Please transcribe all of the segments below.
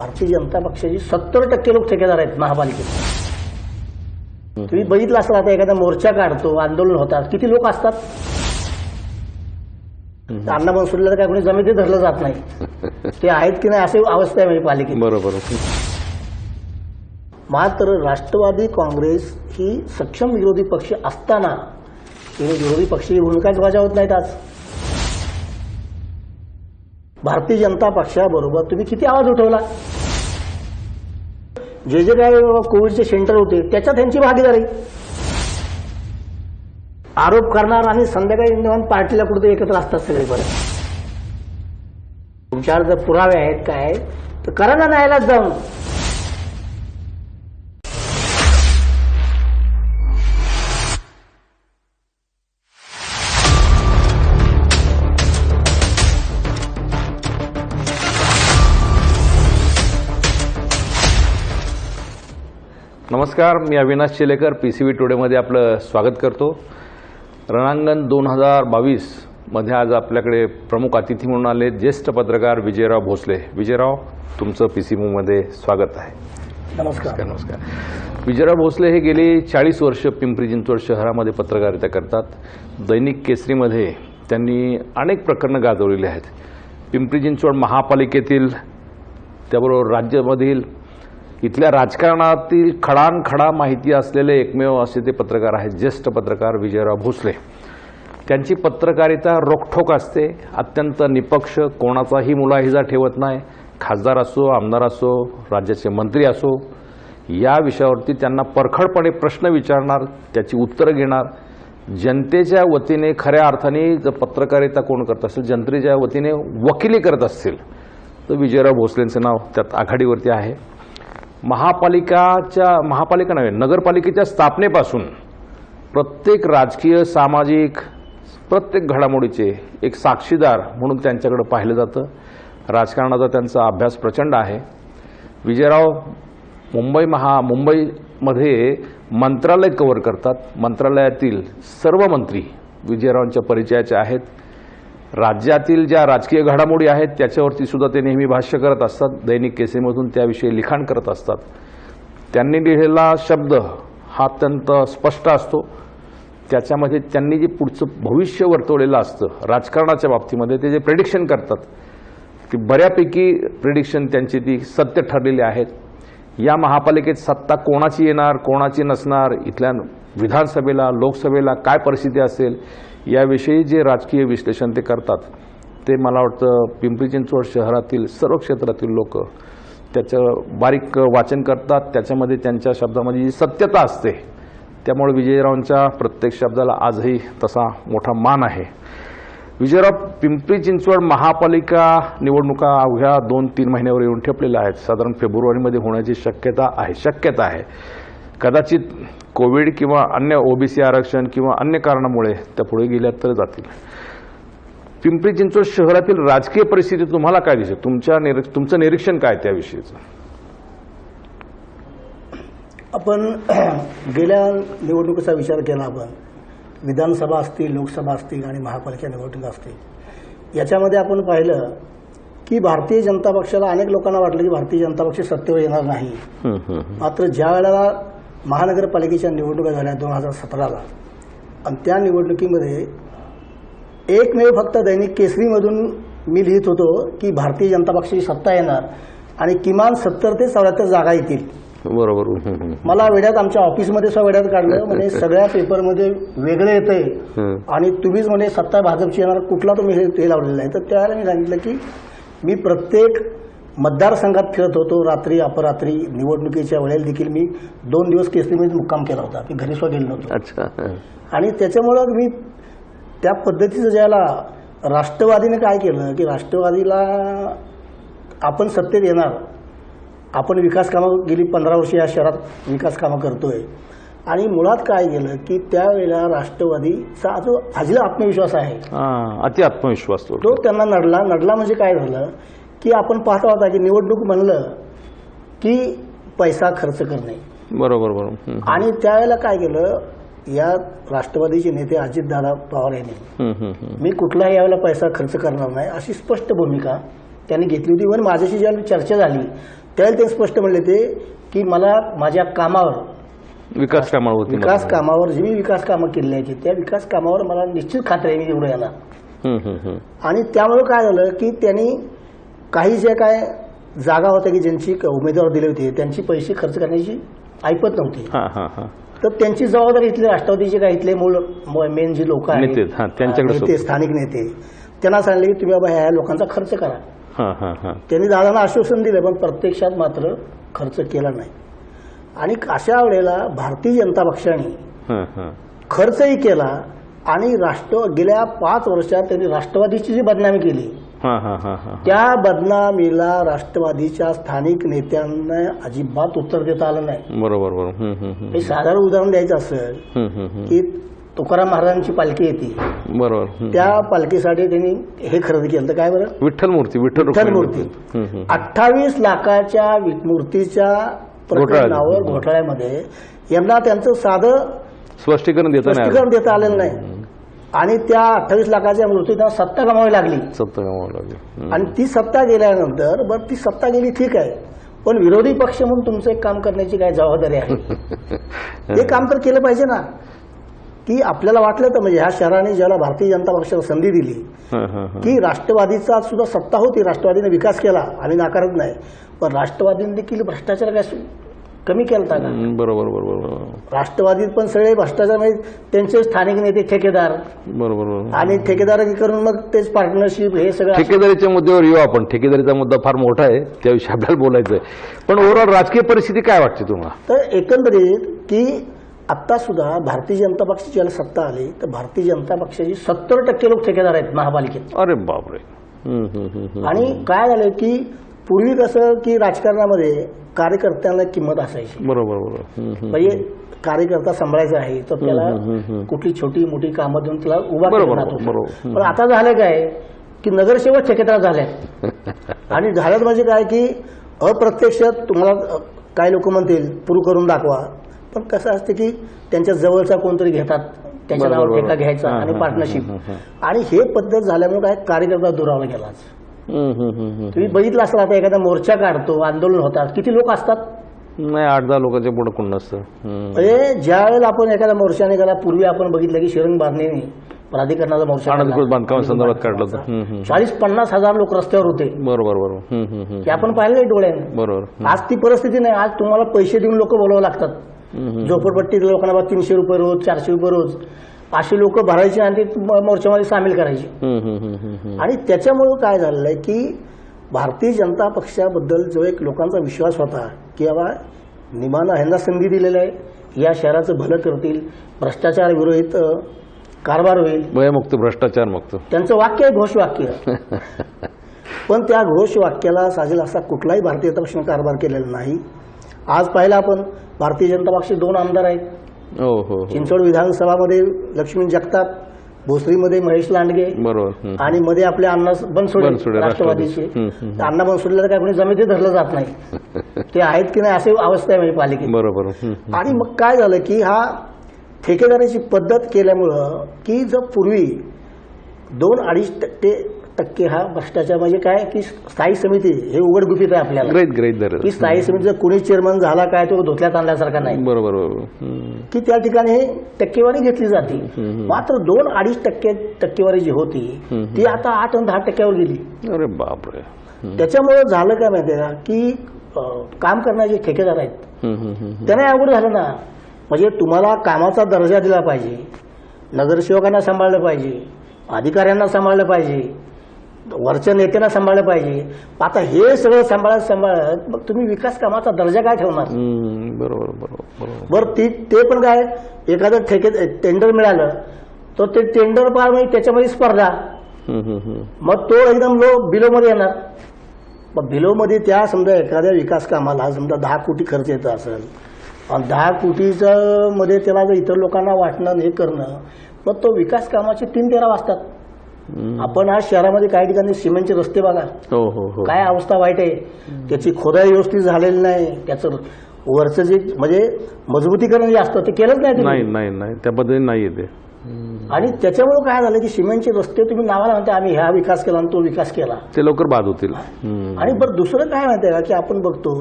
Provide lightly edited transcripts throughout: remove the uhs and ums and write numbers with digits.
भारतीय जनता पक्षाची 70% लोक ठेकेदार आहेत महापालिकेत. तुम्ही बघितलं असं आता एखादा मोर्चा काढतो, आंदोलन होतात, किती लोक असतात. अण्णा बनसोडला काय कोणी जमिनी धरलं जात नाही. ते आहेत की नाही अशी अवस्था आहे म्हणजे पालिकेत. बरोबर. मात्र राष्ट्रवादी काँग्रेस ही सक्षम विरोधी पक्ष असताना विरोधी पक्षाची भूमिकाच बजावत नाहीत. आज भारतीय जनता पक्षाबरोबर तुम्ही किती आवाज उठवला. जे जे काय कोविडचे सेंटर होते त्याच्यात त्यांची भागीदारी. आरोप करणार आणि संध्याकाळी निवांत पार्टीला कुठे एकत्र असतात सगळे. बरं तुमच्यावर जर पुरावे आहेत काय तर करा ना न्यायालयात जाऊन. नमस्कार, मी अविनाश शेलेकर PCV टुडेमध्ये आपलं स्वागत करतो. रणांगण 2022 मध्ये आज आपल्याकडे प्रमुख अतिथी म्हणून आले ज्येष्ठ पत्रकार विजयराव भोसले. विजयराव, तुमचं PCV मध्ये स्वागत आहे. नमस्कार. नमस्कार. विजयराव भोसले हे गेली 40 वर्ष पिंपरी चिंचवड शहरामध्ये पत्रकारिता करतात. दैनिक केसरीमध्ये त्यांनी अनेक प्रकरणं गाजवलेली आहेत. पिंपरी चिंचवड महापालिकेतील, त्याबरोबर राज्यामधील इथल्या राजकारणातील खडानखडा माहिती असलेले एकमेव असे ते पत्रकार आहेत, ज्येष्ठ पत्रकार विजयराव भोसले. त्यांची पत्रकारिता रोखठोक असते, अत्यंत निपक्ष, कोणाचाही मुलाहिजा ठेवत नाही. खासदार असो, आमदार असो, राज्याचे मंत्री असो, या विषयावरती त्यांना परखडपणे प्रश्न विचारणार, त्याची उत्तरं घेणार. जनतेच्या वतीने खऱ्या अर्थाने जर पत्रकारिता कोण करत असेल, जनतेच्या वतीने वकिली करत असतील तर विजयराव भोसलेंचं नाव त्यात आघाडीवरती आहे. महापालिका नव्हे, नगरपालिकेच्या स्थापनेपासून प्रत्येक राजकीय, सामाजिक, प्रत्येक घडामोडीचे एक साक्षीदार म्हणून त्यांच्याकडे पाहिलं जातं. राजकारणाचा त्यांचा अभ्यास प्रचंड आहे. विजयराव मुंबईमध्ये मंत्रालय कव्हर करतात. मंत्रालयातील सर्व मंत्री विजयरावांच्या परिचयाचे आहेत. राज्यातील ज्या राजकीय घडामोडी आहेत त्याच्यावरती सुद्धा ते नेहमी भाष्य करत असतात. दैनिक केसरीमधून त्याविषयी लिखाण करत असतात. त्यांनी लिहिलेला शब्द हा अत्यंत स्पष्ट असतो. त्याच्यामध्ये त्यांनी जे पुढचं भविष्य वर्तवलेलं असतं राजकारणाच्या बाबतीमध्ये, ते जे प्रेडिक्शन करतात ती बऱ्यापैकी प्रेडिक्शन त्यांची ती सत्य ठरलेली आहेत. या महापालिकेत सत्ता कोणाची येणार, कोणाची नसणार, इथल्या विधानसभेला, लोकसभेला काय परिस्थिती असेल, याविषयी जे राजकीय विश्लेषण ते करतात ते मला वाटतं पिंपरी चिंचवड शहरातील सर्व क्षेत्रातील लोक त्याचं बारीक वाचन करतात. त्याच्यामध्ये त्यांच्या शब्दामध्ये जी सत्यता असते, त्यामुळे विजयरावांच्या प्रत्येक शब्दाला आजही तसा मोठा मान आहे. विजयराव, पिंपरी चिंचवड महापालिका निवडणुका अवघ्या 2-3 महिन्यावर येऊन ठेपलेल्या आहेत. साधारण फेब्रुवारीमध्ये होण्याची शक्यता आहे. कदाचित कोविड किंवा अन्य OBC आरक्षण किंवा अन्य कारणामुळे त्या पुढे गेल्या तर जातील. पिंपरी चिंचवड शहरातील राजकीय परिस्थिती तुम्हाला काय दिसते? तुमचं निरीक्षण काय त्याविषयीचं? आपण गेल्या निवडणुकीचा विचार केला. आपण विधानसभा असतील, लोकसभा असतील आणि महापालिका निवडणूक असतील, याच्यामध्ये आपण पाहिलं की भारतीय जनता पक्षाला, अनेक लोकांना वाटलं की भारतीय जनता पक्ष सत्तेवर येणार नाही. मात्र ज्या वेळेला महानगरपालिकेच्या निवडणुका झाल्या 2017ला, आणि त्या निवडणुकीमध्ये एकमेव फक्त दैनिक केसरीमधून मी लिहित होतो की भारतीय जनता पक्षाची सत्ता येणार आणि किमान 70 ते 74 जागा येतील. बरोबर. मला वेड्यात, आमच्या ऑफिसमध्ये सुद्धा वेड्यात काढलं. म्हणजे सगळ्या पेपरमध्ये वेगळं येतंय आणि तुम्हीच म्हणजे सत्ता भाजपची येणार, कुठला तुम्ही हे लावलेलं आहे. तर त्यावेळेला मी सांगितलं की मी प्रत्येक मतदारसंघात फिरत होतो, रात्री अपरात्री. निवडणुकीच्या वेळेला देखील मी 2 दिवस केसरीमध्ये मुक्काम केला होता, मी घरी सुद्धा गेलो नव्हतो. अच्छा. आणि त्याच्यामुळं मी त्या पद्धतीचं ज्याला राष्ट्रवादीने काय केलं की राष्ट्रवादीला आपण सत्तेत येणार, आपण विकास कामं गेली 15 वर्ष या शहरात विकास कामं करतोय. आणि मुळात काय केलं की त्यावेळेला राष्ट्रवादीचा जो आजीला आत्मविश्वास आहे, अति आत्मविश्वास, तो त्यांना नडला. म्हणजे काय झालं की आपण पाहता होता की निवडणूक म्हणलं की पैसा खर्च करणे. बरोबर. आणि त्यावेळेला काय केलं, या राष्ट्रवादीचे नेते अजितदादा पवार यांनी मी कुठलाही यावेळेला पैसा खर्च करणार नाही अशी स्पष्ट भूमिका त्यांनी घेतली होती. पण माझ्याशी ज्यावेळी चर्चा झाली त्यावेळी ते स्पष्ट म्हणले ते की मला माझ्या कामावर विकास कामावरती विकास कामावर जी मी विकास कामं केली आहेत त्या विकास कामावर मला निश्चित खात्री आहे मी निवडून येणार. आणि त्यामुळे काय झालं की त्यांनी काही जे काय जागा होत्या की ज्यांची उमेदवार दिले होते त्यांची पैसे खर्च करण्याची ऐपत नव्हती. तर त्यांची जबाबदारी इथले राष्ट्रवादीचे काय इथले मूळ मेन जी लोक आहेत नेते स्थानिक नेते त्यांना सांगितले की तुम्ही बाबा ह्या लोकांचा खर्च करा. त्यांनी दादांना आश्वासन दिलं पण प्रत्यक्षात मात्र खर्च केला नाही. आणि अशा वेळेला भारतीय जनता पक्षाने खर्चही केला आणि गेल्या 5 वर्षात त्यांनी राष्ट्रवादीची जी बदनामी केली त्या बदनामीला राष्ट्रवादीच्या स्थानिक नेत्यांना अजिबात उत्तर देता आलं नाही. बरोबर. एक साधारण उदाहरण द्यायचं असेल की तुकाराम महाराजांची पालखी येते बरोबर त्या पालखीसाठी त्यांनी हे खरेदी केलं तर काय बरं विठ्ठल मूर्ती 28 लाखाच्या मूर्तीच्या नावावर घोटाळ्यामध्ये यांना त्यांचं साधं स्पष्टीकरण देता आलेलं नाही. आणि त्या 28 लाखाच्या मूर्तीला सत्ता गमावी लागली. आणि ती सत्ता गेल्यानंतर बरं ती सत्ता गेली ठीक आहे पण विरोधी पक्ष म्हणून तुमचं एक काम करण्याची काय जबाबदारी आहे. ते काम तर केलं पाहिजे ना की आपल्याला वाटलं तर म्हणजे ह्या शहराने ज्याला भारतीय जनता पक्षाला संधी दिली की राष्ट्रवादीचा सुद्धा सत्ता होती राष्ट्रवादीने विकास केला आम्ही नाकारत नाही पण राष्ट्रवादीने देखील भ्रष्टाचार काय कमी केला का. बरोबर. राष्ट्रवादीत पण सगळे भ्रष्टाचार म्हणजे त्यांचे स्थानिक नेते ठेकेदार बरोबर आणि ठेकेदार करून मग तेच पार्टनरशिप हे सगळं ठेकेदारीच्या मुद्द्यावर येऊ आपण. ठेकेदारीचा मुद्दा फार मोठा आहे त्याविषयी आपल्याला बोलायचं आहे पण ओव्हरऑल राजकीय परिस्थिती काय वाटते तुम्हाला. तर एकंदरीत की आता सुद्धा भारतीय जनता पक्षाची ज्याला सत्ता आली तर भारतीय जनता पक्षाची 70% लोक ठेकेदार आहेत महापालिकेत. अरे बापरे. आणि काय झालं की पूर्वी कसं की राजकारणामध्ये कार्यकर्त्यांना किंमत असायची. बरोबर. म्हणजे कार्यकर्ता सांभाळायचा आहे तर त्याला कुठली छोटी मोठी कामं देऊन त्याला उभा केला जातो. पण आता झालं काय की नगरसेवक ठेकेदार झाल्यात आणि झाल्यात म्हणजे काय की अप्रत्यक्ष तुम्हाला काही लोक म्हणतील प्रूव्ह करून दाखवा पण कसं असतं की त्यांच्या जवळचा कोणतरी घेतात त्याच्या नावावर ठेका घ्यायचा आणि पार्टनरशिप आणि हे पद्धत झाल्यामुळे काय कार्यकर्ता दुरावला गेलाच. तुम्ही बघितलं असलं आता एखादा मोर्चा काढतो आंदोलन होतात किती लोक असतात नाही 8-10 लोकांच्या पुढे कोण नसतं. म्हणजे ज्या वेळेला आपण एखादा मोर्चा निघाला पूर्वी आपण बघितलं की शरण बारणेने प्राधिकरणाचा मोर्चा बांधकामासंदर्भात काढलं होतं 40-50 हजार लोक रस्त्यावर होते. बरोबर. हे आपण पाहिलं डोळ्याने. बरोबर. आज ती परिस्थिती नाही. आज तुम्हाला पैसे देऊन लोक बोलावं लागतात. झोपडपट्टी लोकांना 300 रुपये रोज 400 रुपये रोज अशी लोक भरायची आणि ती मोर्चामध्ये सामील करायची. आणि त्याच्यामुळे काय झालेलं आहे की भारतीय जनता पक्षाबद्दल जो एक लोकांचा विश्वास होता की बाबा निमानं ह्यांना संधी दिलेली आहे या शहराचं भलं करतील भ्रष्टाचार विरहित कारभार होईल भयमुक्त भ्रष्टाचार मुक्त त्यांचं वाक्य आहे घोषवाक्य. पण त्या घोषवाक्याला साजेल असा कुठलाही भारतीय जनता पक्षाने कारभार केलेला नाही. आज पाहिला आपण भारतीय जनता पक्षाचे 2 आमदार आहेत. चिंचवड विधानसभामध्ये लक्ष्मी जगताप भोसरीमध्ये महेश लांडगे बरोबर आणि मध्ये आपले अण्णा बनसोडे राष्ट्रवादीचे. अण्णा बनसोडेला काय कोणी जमिती धरलं जात नाही ते आहेत की नाही अशी अवस्था आहे म्हणजे पालिकेत. बरोबर. आणि मग काय झालं की हा ठेकेदारीची पद्धत केल्यामुळं की जो पूर्वी 2-2.5% हा भ्रष्टाचार म्हणजे काय की स्थायी समिती हे उघडगुपित आहे आपल्याला की स्थायी समितीचा कुणी चेअरमन झाला काय तो धोत्यात आणल्यासारखा नाही. बरोबर. की त्या ठिकाणी हे टक्केवारी घेतली जाते. मात्र 2-2.5% टक्केवारी जी होती ती आता 8 आणि 10% गेली. अरे बापरे. त्याच्यामुळे झालं काय माहितीये का की काम करणारे ठेकेदार आहेत त्यांना अवघड झालं ना. म्हणजे तुम्हाला कामाचा दर्जा दिला पाहिजे नगरसेवकांना सांभाळलं पाहिजे अधिकाऱ्यांना सांभाळलं पाहिजे वरच्या नेत्यांना सांभाळलं पाहिजे. आता हे सगळं सांभाळत मग तुम्ही विकास कामाचा दर्जा काय ठेवणार. बरं ते पण काय एखादं टेंडर मिळालं तर ते टेंडर पार म्हणजे त्याच्यामध्ये स्पर्धा मग तो एकदम बिलोमध्ये येणार. मग बिलोमध्ये त्या समजा एखाद्या विकास कामाला समजा 10 कोटी खर्च येत असेल आणि 10 कोटीचं मध्ये त्याला जर इतर लोकांना वाटणं हे करणं मग तो विकास कामाचे 3-13 वाजतात. आपण आज शहरामध्ये काही ठिकाणी सिमेंटचे रस्ते बघा काय अवस्था वाईट आहे. त्याची खोदाई व्यवस्थित झालेली नाही. त्याचं वरचं जे म्हणजे मजबूतीकरण जे असतं ते केलंच नाही त्या पद्धतीने नाही येते. आणि त्याच्यामुळे काय झालं की सिमेंटचे रस्ते तुम्ही नावाला म्हणता आम्ही ह्या विकास केला आणि तो विकास केला. ते लवकर बाद होतील. आणि बरं दुसरं काय माहिती आहे का की आपण बघतो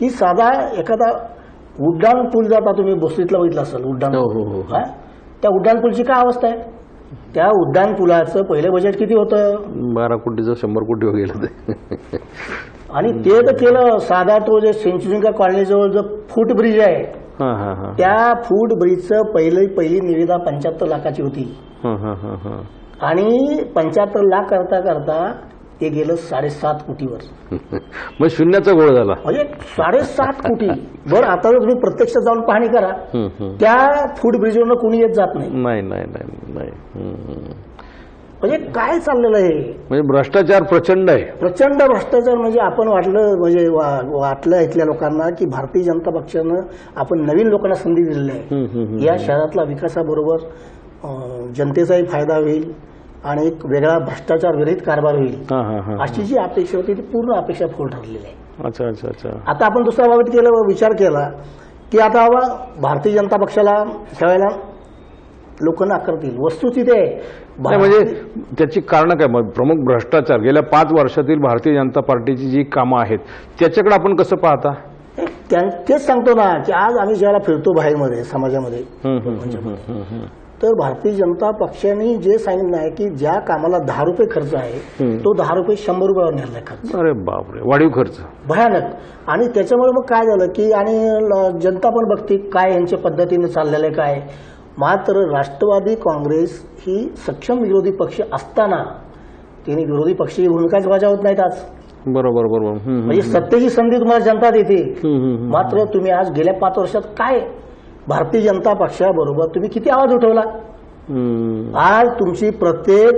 की साधा एखादा उड्डाण पूल जाता तुम्ही भोसरीतला बघितला असेल उड्डाण हो, हो, हो. हा? त्या उड्डाण पूलची काय अवस्था आहे? त्या उड्डाण पुलाचं पहिलं बजेट किती होतं? 12 कोटीचं 100 कोटी हो गेलं ते. आणि ते तर केलं. साधा तो जे सेंचुरिंका कॉलनीजवळ जो फूट ब्रिज आहे हा हा हा त्या फूट ब्रिजचं पहिली निविदा 75 लाखाची होती हा हा हा हा. आणि 75 लाख करता करता ते गेलं 7.5 कोटीवर. मग शून्याचा गोळ झाला. म्हणजे 7.5 कोटी. बरं आता जर तुम्ही प्रत्यक्ष जाऊन पाहणी करा त्या फूट ब्रिजवरनं कोणी येत जात नाही. नाही नाही नाही नाही. म्हणजे काय चाललेलं आहे? म्हणजे भ्रष्टाचार प्रचंड आहे. प्रचंड भ्रष्टाचार. म्हणजे आपण वाटलं इथल्या लोकांना की भारतीय जनता पक्षानं आपण नवीन लोकांना संधी दिलेली आहे. या शहरातला विकासाबरोबर जनतेचाही फायदा होईल आणि एक वेगळा भ्रष्टाचार विरहित कारभार होईल अशी जी अपेक्षा होती ती पूर्ण अपेक्षा फोल ठरलेली आहे. अच्छा अच्छा अच्छा. आता आपण दुसऱ्या बाबत विचार केला की आता भारतीय जनता पक्षाला खेळायला लोक नाकारतील. वस्तुस्थिती आहे म्हणजे त्याची कारण काय? मग प्रमुख भ्रष्टाचार गेल्या 5 वर्षातील भारतीय जनता पार्टीची जी कामं आहेत त्याच्याकडे आपण कसं पाहता? तेच सांगतो ना की आज आम्ही ज्याला फिरतो बाहेरमध्ये समाजामध्ये तर भारतीय जनता पक्षाने जे सांगितलं आहे की ज्या कामाला 10 रुपये खर्च आहे तो 10 रुपये 100 रुपयावर नेला खर्च. अरे बापरे, वाढीव खर्च भयानक. आणि त्याच्यामुळे मग काय झालं की आणि जनता पण बघते काय यांच्या पद्धतीने चाललेलं आहे काय. मात्र राष्ट्रवादी काँग्रेस ही सक्षम विरोधी पक्ष असताना त्यांनी विरोधी पक्षाची भूमिकाच बजावत नाहीत आज. बरोबर बरोबर. म्हणजे सत्तेची संधी तुम्हाला जनता देते. मात्र तुम्ही आज गेल्या 5 वर्षात काय भारतीय जनता पक्षाबरोबर तुम्ही किती आवाज उठवला? आज तुमची प्रत्येक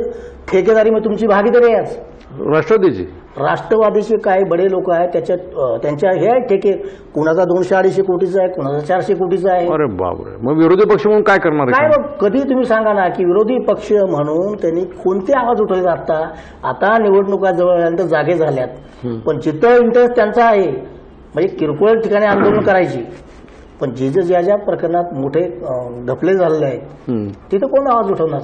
ठेकेदारीमध्ये तुमची भागीदारी आहे. आज राष्ट्रवादीचे काही बडे लोक आहेत त्याच्यात त्यांच्या हे आहेत ठेके. कुणाचा 200-250 कोटीचा आहे, कुणाचा 400 कोटीचा आहे. अरे बापरे. मग विरोधी पक्ष म्हणून काय करणार? काय मग कधी तुम्ही सांगा ना की विरोधी पक्ष म्हणून त्यांनी कोणते आवाज उठवले? आता निवडणुका जवळ आल्यानंतर जागे झाल्यात. पण जिथं इंटरेस्ट त्यांचा आहे म्हणजे किरकोळ ठिकाणी आंदोलन करायची, पण जिथे ज्या ज्या प्रकरणात मोठे घपले झालेले आहेत तिथं कोण आवाज उठवणार?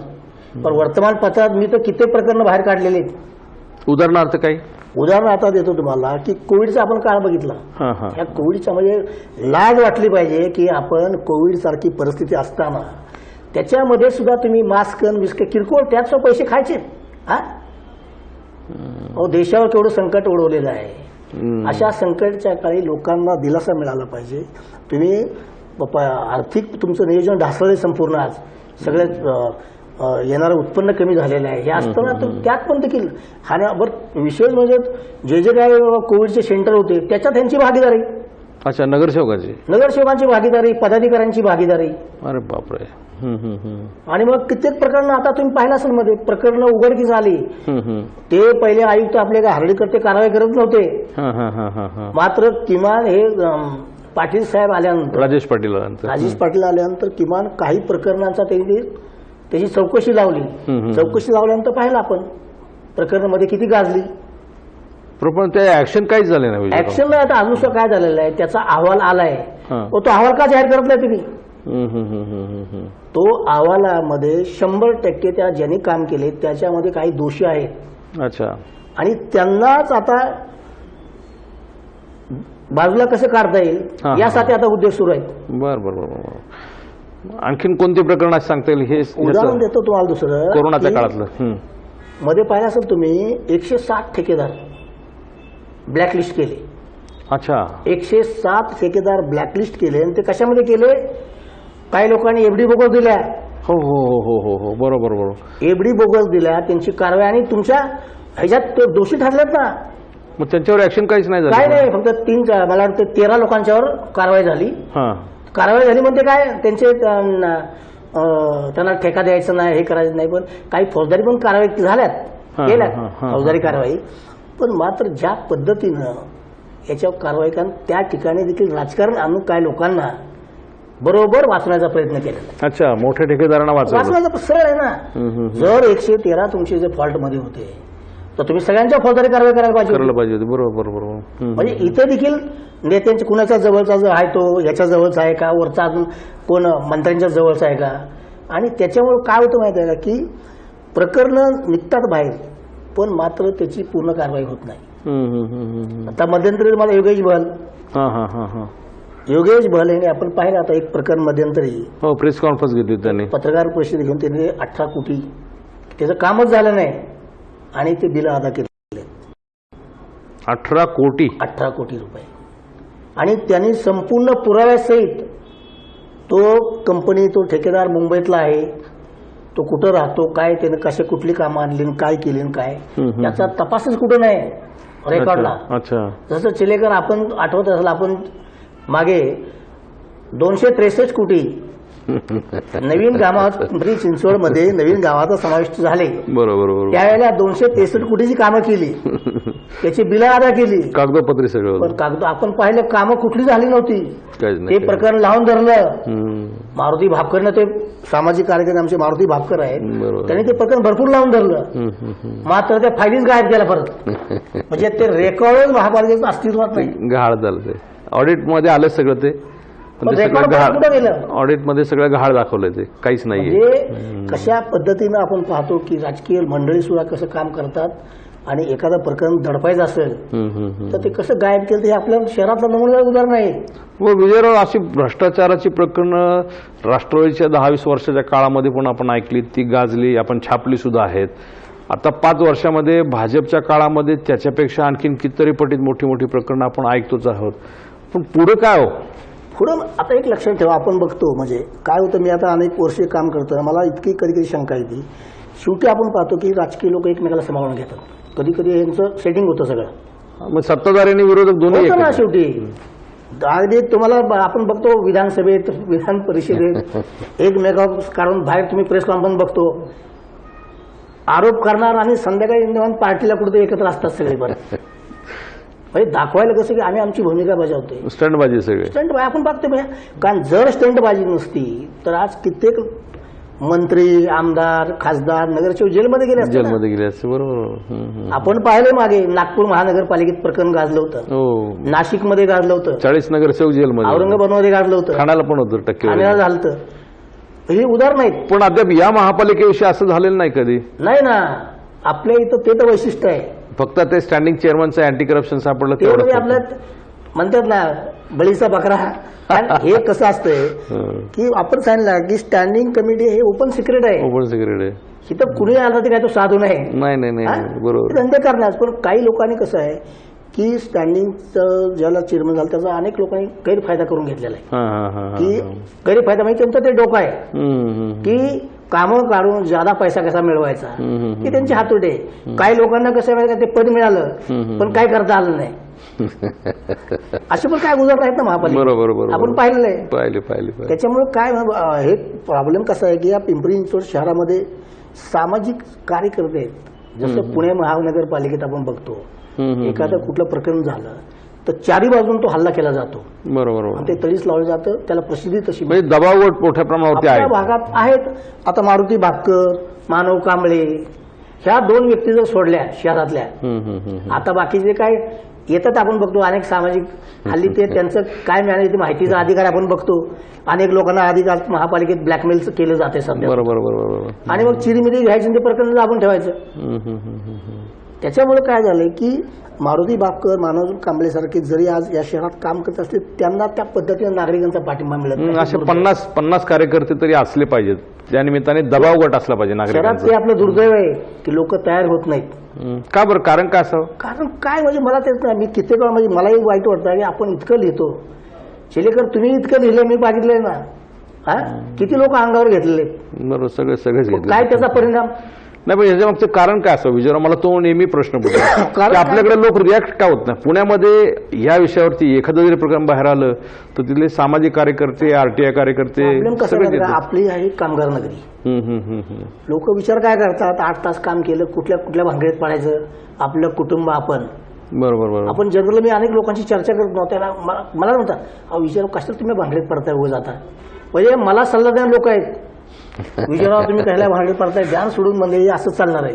पण वर्तमानपत्रात मी तर किती प्रकरणं बाहेर काढलेले आहेत. उदाहरणार्थ काही उदाहरण आता देतो तुम्हाला की कोविडचा आपण काळ बघितला. या कोविडच्या म्हणजे लाज वाटली पाहिजे की आपण कोविड सारखी परिस्थिती असताना त्याच्यामध्ये सुद्धा तुम्ही मास्क किरकोळ त्याच पैसे खायचे. देशावर केवढं संकट ओढवलेलं आहे. अशा संकटच्या काळी लोकांना दिलासा मिळाला पाहिजे. तुम्ही आर्थिक तुमचं नियोजन ढासळले संपूर्ण. आज सगळे येणारं उत्पन्न कमी झालेलं आहे. हे असताना तर त्यात पण देखील बरं विशेष म्हणजे जे काय कोविडचे सेंटर होते त्याच्यात त्यांची भागीदारी. अच्छा, नगरसेवकांची भागीदारी, पदाधिकाऱ्यांची भागीदारी. अरे बापरे. आणि मग कित्येक प्रकरणं आता तुम्ही पाहिलं असेल मध्ये प्रकरणं उघडकीस आली. ते पहिले आयुक्त आपले हार्डीकर ते कारवाई करत नव्हते. मात्र किमान हे पाटील साहेब आल्यानंतर, राजेश पाटील आल्यानंतर किमान काही प्रकरणांचा त्याची चौकशी लावली. चौकशी लावल्यानंतर पाहिलं आपण प्रकरणामध्ये किती गाजली. पण ते ऍक्शन काहीच झालं नाही. ऍक्शन नाही. आता अजून काय झालेलं आहे त्याचा अहवाल आलाय. तो अहवाल का जाहीर करत नाही तुम्ही? तो अहवालामध्ये 100% त्या ज्यांनी काम केले त्याच्यामध्ये काही दोषी आहेत. अच्छा. आणि त्यांनाच आता बाजूला कसं काढता येईल यासाठी आता उद्योग सुरू आहेत. बरोबर. आणखीन कोणती प्रकरण सांगता येईल? हे उदाहरण देतो तुम्हाला दुसरं. कोरोनाच्या काळातलं मध्ये पाहिलं असेल तुम्ही 107 ठेकेदार ब्लॅकलिस्ट केले. अच्छा. 107 ठेकेदार ब्लॅकलिस्ट केले. आणि ते कशामध्ये केले? काही लोकांनी एफडी बोगस दिल्या. हो बरोबर. एफडी बोगस दिल्या, त्यांची कारवाई. आणि तुमच्या ह्याच्यात दोषी ठरलेत ना, मग त्यांच्यावर ऍक्शन काहीच नाही झालं. काय नाही. फक्त मला वाटतं 13 लोकांच्यावर कारवाई झाली. म्हणजे काय त्यांचे त्यांना ठेका द्यायचा नाही, हे करायचं नाही. पण काही फौजदारी पण कारवाई केल्यात फौजदारी कारवाई. पण मात्र ज्या पद्धतीनं याच्यावर कारवाई करून त्या ठिकाणी देखील राजकारण आणून काय लोकांना बरोबर वाचण्याचा प्रयत्न केला. अच्छा, मोठ्या ठेकेदारांना वाचण्याचा सरळ आहे ना. जर 113 तुमचे जे फॉल्टमध्ये होते तर तुम्ही सगळ्यांच्या फौजदारी कारवाई करायला पाहिजे. बरोबर. म्हणजे इथे देखील नेत्यांच्या कुणाच्या जवळचा जो आहे तो याच्या जवळचा आहे का, वरचा कोण मंत्र्यांच्या जवळचा आहे का, आणि त्याच्यामुळे काय होतं माहिती आहे का की प्रकरणं निघतात बाहेर पण मात्र त्याची पूर्ण कारवाई होत नाही. आता मध्यंतरी मला योगेश बहल यांनी आपण पाहिलं आता एक प्रकरण मध्यंतरी हो प्रेस कॉन्फरन्स घेतली त्यांनी पत्रकार परिषद घेऊन त्यांनी 18 कोटी त्याचं कामच झालं नाही आणि ते बिल अदा केले 18 कोटी 18 कोटी रुपये आणि त्यांनी संपूर्ण पुराव्यासहित तो कंपनी तो ठेकेदार मुंबईतला आहे तो कुठं राहतो काय त्याने कसे कुठली कामं आणली काय केली काय याचा तपासच कुठं नाही रेकॉर्डला. अच्छा जसं चिलेकर आपण आठवत असेल आपण मागे 263 कोटी नवीन गावात पिंपरी चिंचवडमध्ये नवीन गावाचा समाविष्ट झाले बरोबर त्यावेळेला 263 कोटीची कामं केली त्याची बिलं अदा केली कागदोपत्री सगळं पण कागद आपण पाहिलं कामं कुठली झाली नव्हती. काहीच ते नाही प्रकरण लावून धरलं. मारुती भापकरनं ते सामाजिक कार्यकर्ते आमचे मारुती भापकर आहेत बरोबर त्यांनी ते प्रकरण भरपूर लावून धरलं मात्र त्या फायलीच गायब केल्या परत म्हणजे ते रेकॉर्डच महापालिकेचं अस्तित्वात नाही. गहाळ झालं ते ऑडिट मध्ये आलं सगळं ते पण ते रेकॉर्ड सगळं कुठं गेलं गहाळ ऑडिट मध्ये सगळं गहाळ दाखवलंय ते काहीच नाहीये. म्हणजे कशा पद्धतीनं आपण पाहतो की राजकीय मंडळी सुद्धा कसं काम करतात आणि एखादं प्रकरण दडपायचं असेल तर ते कसं गायब केलं हे आपल्या शहरातलं नमुना उदाहरण आहे. व विजयराव अशी भ्रष्टाचाराची प्रकरणं राष्ट्रवादीच्या 10-20 वर्षाच्या काळामध्ये पण आपण ऐकली ती गाजली आपण छापली सुद्धा आहेत. आता 5 वर्षामध्ये भाजपच्या काळामध्ये त्याच्यापेक्षा आणखीन कितीतरी पटीत मोठी मोठी प्रकरणं आपण ऐकतोच आहोत. पण पुढे काय हो पुढं आता एक लक्षात ठेवा आपण बघतो म्हणजे काय होतं मी आता अनेक वर्षे काम करतो मला इतकी कधी कधी शंका येते शेवटी आपण पाहतो की राजकीय लोक एकमेकाला सांभाळून घेतात कधी कधी यांचं सेटिंग होतं सगळं मग सत्ताधारी आणि विरोधक दोन्ही होतं ना एकत्र. शेवटी अगदी तुम्हाला आपण बघतो विधानसभेत विधान परिषदेत एकमेका काढून बाहेर तुम्ही प्रेस कॉन्फरन्स बघतो आरोप करणार आणि संध्याकाळी पार्टीला कुठे एकत्र असतात सगळे बरं म्हणजे दाखवायला कसं की आम्ही आमची भूमिका बजावतोय स्टंटबाजी सगळे स्टंट आपण बघतो कारण जर स्टंटबाजी नसती तर आज कित्येक मंत्री आमदार खासदार नगरसेवक जेलमध्ये गेले असते ना. जेलमध्ये गेले असते बरोबर. आपण पाहिलं मागे नागपूर महानगरपालिकेत प्रकरण गाजलं होतं हो नाशिकमध्ये गाजलं होतं 40 नगरसेवक जेलमध्ये औरंगाबादमध्ये गाजलं होतं ठाण्याला पण होतं ठाण्याला टक्के झालं होतं ही उदाहरण आहेत. पण अद्याप या महापालिकेविषयी असं झालेलं नाही कधी. नाही ना आपल्या इथं ते तर वैशिष्ट्य आहे फक्त ते स्टँडिंग चेअरमनचं अँटी करप्शन सापडलं ते म्हणजे तेवढं आपल्यात म्हणतात ना बळीचा बकरा आणि हे कसं असतंय की आपण सांगितलं की स्टँडिंग कमिटी हे ओपन सिक्रेट आहे ओपन सिक्रेट आहे. इथं कुणी आलं तर काय तो साधू नाही नाही नाही नाही हा? बरोबर. ते धंदे करणार पण काही लोकांनी कसं आहे की स्टँडिंगचं ज्याला चेअरमन झालं त्याचा अनेक लोकांनी गैरफायदा करून घेतलेला आहे हा हा हा की गैरफायदा म्हणजे त्यांचं ते डोकं आहे की कामं काढून ज्यादा पैसा कसा मिळवायचा ही त्यांची हातोटी आहे. काही लोकांना कसं आहे ते पद मिळालं पण काय करता आलं नाही असे पण काय गुजरत आहेत ना महापालिका बरोबर बरोबर आपण पाहिलेलं आहे. पाहिले त्याच्यामुळे काय हे प्रॉब्लेम कसा आहे की या पिंपरी चिंचवड शहरामध्ये सामाजिक कार्यकर्ते आहेत जसं पुणे महानगरपालिकेत आपण बघतो एखादं कुठलं प्रकरण झालं तर चारी बाजून तो हल्ला केला जातो बरोबर आणि ते तडीस लावलं जातं त्याला प्रसिद्धी तशी म्हणजे दबाव मोठ्या प्रमाणावरती आपल्या आहे. भागात आहेत आता मारुती भापकर मानव कांबळे ह्या 2 व्यक्ती जर सोडल्या शहरातल्या आता बाकीचे काय येतात आपण बघतो अनेक सामाजिक हल्ली ते त्यांचं काय मिळालं ते माहितीचा अधिकार आपण बघतो अनेक लोकांना अधिकार महापालिकेत ब्लॅकमेल केलं जाते सध्या बरोबर बरोबर आणि मग चिरीमिरी घ्यायचं ते प्रकरण दाबून ठेवायचं. त्याच्यामुळे काय झालंय की मारुती भापकर मानव कांबळेसारखे जरी आज या शहरात काम करत असतील त्यांना त्या पद्धतीने नागरिकांचा पाठिंबा मिळत नाही. असे 50 कार्यकर्ते तरी असले पाहिजेत त्या निमित्ताने दबाव गट असला पाहिजे शहरात नागरिकांचा. ते आपलं दुर्दैव आहे की लोक तयार होत नाहीत. का बरं कारण काय असावं. कारण काय म्हणजे मला तेच नाही मी कित्येक वेळा म्हणजे मलाही वाईट वाटतं की आपण इतकं लिहितो चिलेकर तुम्ही इतकं लिहिलंय मी बघितलंय ना हा किती लोक अंगावर घेतलेले बरोबर सगळेच घेतले. काय त्याचा परिणाम नाही पण याच्या मागचं कारण काय असावं विजयराव मला तो नेहमी प्रश्न पडतो की आपल्याकडे लोक रिॲक्ट का होत नाही. पुण्यामध्ये या विषयावरती एखादं जरी प्रकरण बाहेर आलं तर तिथले सामाजिक कार्यकर्ते आरटीआय कार्यकर्ते प्रॉब्लेम कसं सगळे आहे देतात. आपली आहे कामगार नगरी लोक विचार काय करतात 8 तास काम केलं कुठल्या कुठल्या भानगडीत पडायचं आपलं कुटुंब आपण बरोबर बरोबर आपण जनरल मी अनेक लोकांची चर्चा करत नव्हत्या त्याला मला म्हणतात अहो विचार कशाला तुम्ही भानगडीत पडताय उगाच आता म्हणजे मला सल्ला देणारे लोक आहेत विजयराव तुम्ही कशाला भांडे पडताय ध्यान सोडून म्हणजे असं चालणार आहे.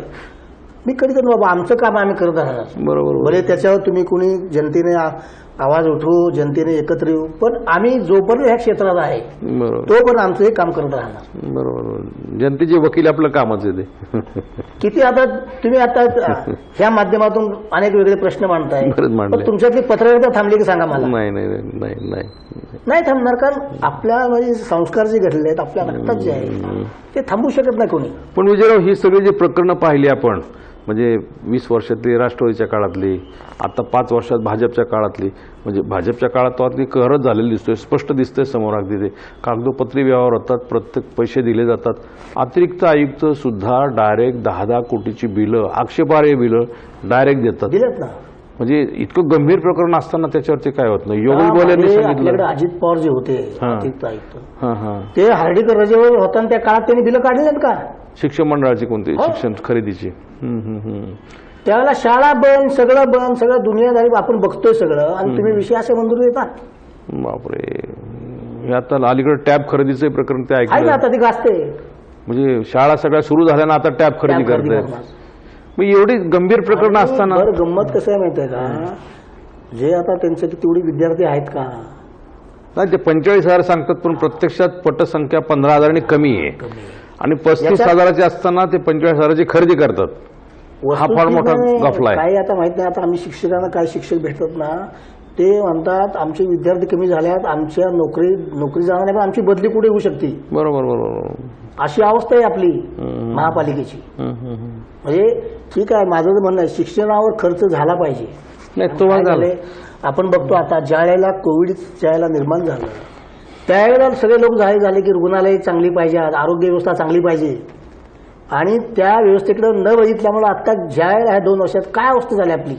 मी कधी बाबा आमचं काम आम्ही करत राहणार बरोबर भले त्याच्यावर तुम्ही कोणी जनतेने आवाज उठवू, जनतेने एकत्र येऊ, पण आम्ही जोपर्यंत ह्या क्षेत्रात आहे बरोबर तोपर्यंत आमचं हे काम करत राहणार. बरोबर. जनतेचे वकील आपलं कामच आहे ते. किती आता तुम्ही आता ह्या माध्यमातून अनेक वेगळे प्रश्न मांडताय, बरेच मांडले. पण तुमच्यातली पत्रकारिता थांबली की सांगा मला. नाही नाही नाही नाही नाही थांबणार, कारण आपल्या म्हणजे संस्कार जे घडले आहेत आपल्या रक्तात जे आहे ते थांबू शकत नाही कोणी. पण विजयराव, ही सगळी जी प्रकरणं पाहिली आपण, म्हणजे 20 वर्षातली राष्ट्रवादीच्या काळातली, आता 5 वर्षात भाजपच्या काळातली, म्हणजे भाजपच्या काळात तो अगदी कहरच झालेली दिसतोय, स्पष्ट दिसतंय समोर. अगदी ते कागदोपत्री व्यवहार होतात, प्रत्येक पैसे दिले जातात. अतिरिक्त आयुक्त सुद्धा डायरेक्ट 10-10 कोटीची बिलं, आक्षेपार्ह बिलं डायरेक्ट देतात. दिलेत ना. म्हणजे इतकं गंभीर प्रकरण असताना त्याच्यावरती काय होत नाही. योगेश बोल यांनी आपल्याकडे सांगितलं. अजित पवार जे होते हां. अतिरिक्त आयुक्त, हां हां. ते हार्दिक रजेवर होताना त्या काळात त्यांनी बिलं काढलेत का? शिक्षण मंडळाची कोणती? हो. शिक्षण खरेदीची. त्यावेळेला शाळा बंद, सगळं दुनियादारी आपण बघतोय सगळं, आणि तुम्ही विषय असे मंजूर देतात. बापरे. हे आता अलीकडे टॅब खरेदीचं प्रकरण ते आहे ना, ऐकलं. आता ती गाजते. म्हणजे शाळा सगळ्या सुरू झाल्या ना, आता टॅब खरेदी त्या खरेदी करतायत. करणार. मग एवढी गंभीर प्रकरण असताना बरं, गंमत कसं आहे माहितीये का, जे आता त्यांच्याकडे तेवढी विद्यार्थी आहेत का? नाही, ते 45,000 सांगतात, पण प्रत्यक्षात पटसंख्या 15,000 कमी आहे. आणि 35,000 असताना ते 45,000 खरेदी करतात. हा फार मोठा गफला आहे. काही आता माहित नाही. आता आम्ही शिक्षकांना काय शिक्षक भेटतात ना, ते म्हणतात आमचे विद्यार्थी कमी झाल्यात, आमच्या नोकरी जाणार नाही, पण आमची बदली कुठे होऊ शकते. बरोबर बरोबर. अशी अवस्था आहे आपली महापालिकेची. म्हणजे ठीक आहे, माझं तर म्हणणं आहे शिक्षणावर खर्च झाला पाहिजे. नाही, तो काय झाला. झालंय, आपण बघतो आता ज्या वेळेला कोविड ज्या वेळेला निर्माण झालं त्यावेळेला सगळे लोक जाहीर झाले की रुग्णालय चांगली पाहिजे, आरोग्य व्यवस्था चांगली पाहिजे, आणि त्या व्यवस्थेकडे न बघितल्यामुळे आता ज्या वेळेला ह्या 2 वर्षात काय अवस्था झाली आपली,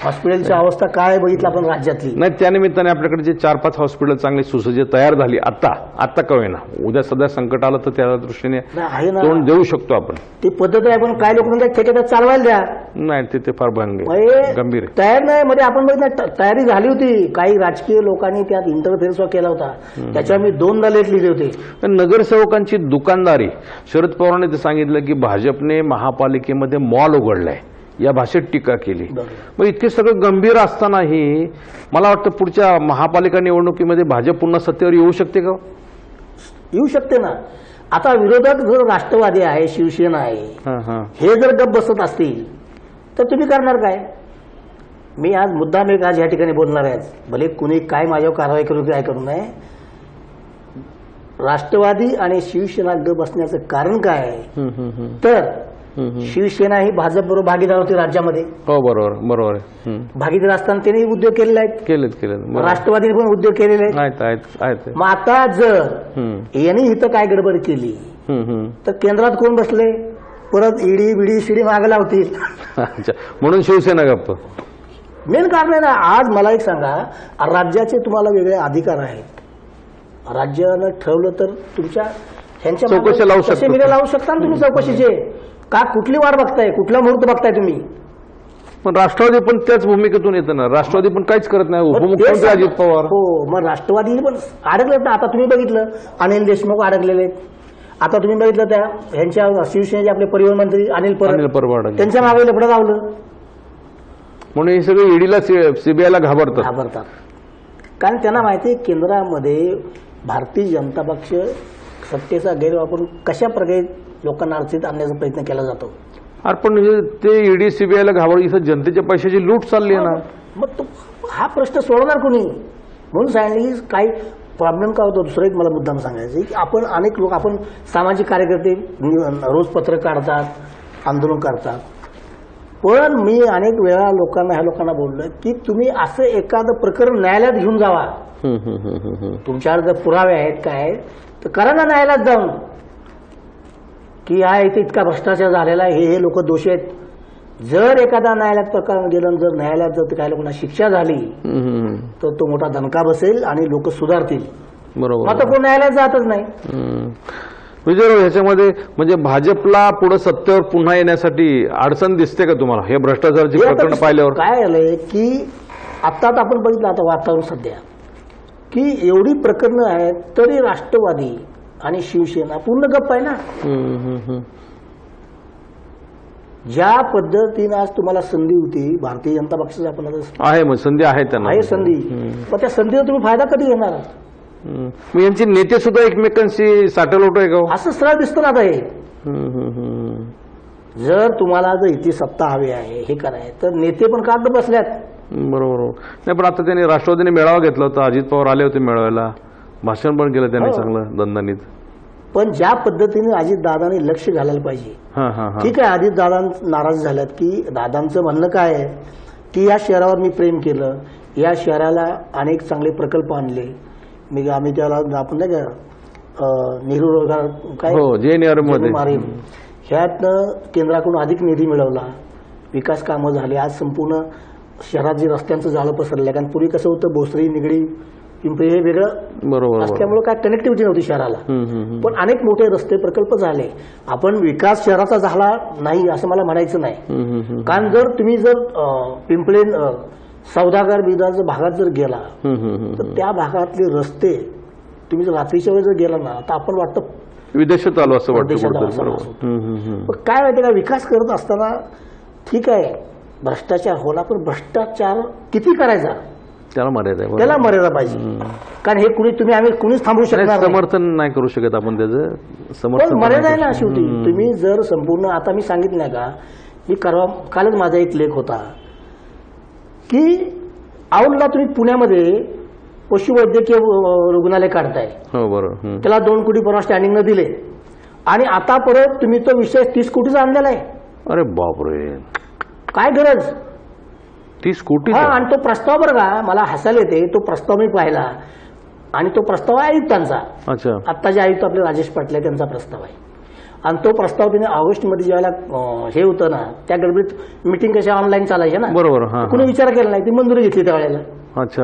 हॉस्पिटलची अवस्था काय बघितलं आपण राज्यातली. नाही, त्यानिमित्ताने आपल्याकडे जे 4-5 हॉस्पिटल चांगली सुसज्ज तयार झाली आता का होईना, उद्या सध्या संकट आलं तर त्या दृष्टीने आहे ना, तोंड देऊ शकतो आपण. ती पद्धत आहे, पण काय लोक म्हणतात ठेकेदार चालवायला द्या. नाही, ते फार गंभीर म्हणजे आहे. तयार नाही. म्हणजे आपण बघितलं तयारी झाली होती, काही राजकीय लोकांनी त्यात इंटरफेअरन्स केला होता, त्याच्यावर मी 2दा लेट लिहिले होते. नगरसेवकांची दुकानदारी, शरद पवारांनी ते सांगितलं की भाजपने महापालिकेमध्ये मॉल उघडलाय, या भाषेत टीका केली. मग इतके सगळं गंभीर असतानाही मला वाटतं पुढच्या महापालिका निवडणुकीमध्ये भाजप पुन्हा सत्तेवर येऊ शकते का? येऊ शकते ना. आता विरोधक जर राष्ट्रवादी आहे, शिवसेना आहे, हे जर गप बसत असतील तर तुम्ही करणार काय? मी आज मुद्दाम आज या ठिकाणी बोलणार आहे, भले कुणी काय माझ्यावर कारवाई करू काय करू नये. राष्ट्रवादी आणि शिवसेना गप बसण्याचं कारण काय आहे, तर शिवसेना ही भाजप बरोबर भागीदार होती राज्यामध्ये. हो, बरोबर बरोबर आहे. भागीदार असताना त्यांनी उद्योग केलेले आहेत, केलेत. राष्ट्रवादीने पण उद्योग केलेले आहेत. आहेत. मग आता जर यांनी इथं काय गडबड केली तर केंद्रात कोण बसले, परत ईडी बिडी शिडी मागे लावतील. अच्छा, म्हणून शिवसेना गप्प. मेन कारण आहे ना. आज मला एक सांगा, राज्याचे तुम्हाला वेगळे अधिकार आहेत, राज्यानं ठरवलं तर तुमच्या ह्यांच्या चौकशी लावू कसे शकतो. मिळे लावू शकता ना तुम्ही चौकशीचे. का कुठली वाट बघताय, कुठला मुहूर्त बघताय तुम्ही? पण राष्ट्रवादी पण त्याच भूमिकेतून येतं ना. राष्ट्रवादी पण काहीच करत नाही. उपमुख्यमंत्री अजित पवार. हो, मग राष्ट्रवादी पण अडकलेत ना. आता तुम्ही बघितलं अनिल देशमुख अडकलेले. आता तुम्ही बघितलं त्या ह्यांच्या शिवसेनेचे आपले परिवहन मंत्री अनिल परब, त्यांच्या मागे लफडं लावलं. म्हणून हे सगळे ईडीला सीबीआयला घाबरतात. कारण त्यांना माहिती आहे केंद्रामध्ये भारतीय जनता पक्ष सत्तेचा गैरवापर कशा प्रकारे लोकांना अडचणीत आणण्याचा प्रयत्न केला जातो. अरे पण ते ईडी सीबीआयला घाबरत, इथं जनतेच्या पैशाची लूट चालली आहे ना. मग हा प्रश्न सोडवणार कोणी? म्हणून सांगितलं की काही प्रॉब्लेम काय होतो. दुसरं एक मला मुद्दाम सांगायचं की आपण अनेक लोक, आपण सामाजिक कार्यकर्ते रोज पत्रक काढतात, आंदोलन करतात, पण मी अनेक वेळा ह्या लोकांना बोललोय की तुम्ही असं एखादं प्रकरण न्यायालयात घेऊन जावा. तुमच्याकडे जर पुरावे आहेत काय तर करा ना न्यायालयात जाऊन की हा इथे इतका भ्रष्टाचार झालेला आहे, हे लोक दोषी आहेत. जर एखादा न्यायालयात प्रकरण गेलं, जर न्यायालयात जर काही लोकांना शिक्षा झाली तर तो मोठा दणका बसेल आणि लोक सुधारतील. बरोबर. आता कोण न्यायालयात जातच नाही. विजयराव, ह्याच्यामध्ये म्हणजे भाजपला पुढे सत्तेवर पुन्हा येण्यासाठी अडचण दिसते का तुम्हाला, हे भ्रष्टाचाराची प्रकरण पाहिल्यावर? काय झालंय की आता आपण बघितलं आता वातावरण सध्या की एवढी प्रकरणं आहेत तरी राष्ट्रवादी आणि शिवसेना पूर्ण गप्प आहे ना. ज्या पद्धतीनं आज तुम्हाला संधी होती भारतीय जनता पक्षाचा आपल्याला आहे, मग संधी आहे त्यांना. आहे संधी, मग त्या संधीचा तुम्ही फायदा कधी घेणार? मग यांचे नेते सुद्धा एकमेकांशी साठवलोट आहे का हो? असं सरळ दिसतं ना आता हे. हम्म, हम्म. जर तुम्हाला जर इथे सत्ता हवी आहे हे कराय तर नेते पण काढत बसल्यात. बरोबर. नाही, पण आता त्यांनी राष्ट्रवादीने मेळावा घेतला होता, अजित पवार आले होते मेळाव्याला, भाषण पण केलं त्यांनी हो. चांगलं दणदणीत. पण ज्या पद्धतीने अजितदादांनी लक्ष घालायला पाहिजे. हा हा हा. ठीक आहे, अजितदादा नाराज झाल्यात की दादांचं म्हणणं काय आहे की या शहरावर मी प्रेम केलं, या शहराला अनेक चांगले प्रकल्प आणले, आम्ही त्याला आपण नाही का नेहरू रोजगार काय हो, JNR मध्ये ह्यातनं केंद्राकडून अधिक निधी मिळवला, विकास कामं झाली. आज संपूर्ण शहरात जे रस्त्यांचं जाळं पसरलं, कारण पूर्वी कसं होतं भोसरी, निगडी, पिंपरी हे वेगळं बरोबर असल्यामुळे काय कनेक्टिव्हिटी नव्हती शहराला. पण अनेक मोठे रस्ते प्रकल्प झाले. आपण विकास शहराचा झाला नाही असं मला म्हणायचं नाही, कारण जर तुम्ही जर पिंपळे सौदागर बिदार भागात जर गेला तर त्या भागातले रस्ते तुम्ही जर रात्रीच्या वेळेस जर गेला ना तर आपण वाटतं विदेशात आलो असं वाटतं. पण काय माहिती का, विकास करत असताना ठीक आहे भ्रष्टाचार होला, पण भ्रष्टाचार किती करायचा त्याला मर्यादा आहे. त्याला मर्यादा पाहिजे. कारण हे आम्ही कुणीच थांबवू शकणार नाही. समर्थन नाही करू शकत आपण त्याचं. पण समर्थन मर्यादा आहे ना शेवटी. तुम्ही जर संपूर्ण आता मी सांगितलं नाही का, मी कालच माझा एक लेख होता की औंधला तुम्ही पुण्यामध्ये पशुवैद्यकीय रुग्णालय काढताय. हो बरोबर. त्याला 2 कोटी परवा स्टँडिंग न दिले आणि आता परत तुम्ही तो विषय 30 कोटीचा आणलेला आहे. अरे बापरे, काय गरज? 30 कोटी. हा, आणि तो प्रस्ताव बरं का मला हसायला येते, तो प्रस्ताव मी पाहिला आणि तो प्रस्ताव आहे आयुक्तांचा. अच्छा. आता जे आयुक्त आपले राजेश पाटील त्यांचा प्रस्ताव आहे आणि तो प्रस्ताव त्याने ऑगस्टमध्ये ज्यावेळेला हे होतं ना त्या गडबडीत मीटिंग कशा ऑनलाईन चालायच्या ना, बरोबर. कुणी विचार केला नाही, ती मंजुरी घेतली त्यावेळेला. अच्छा.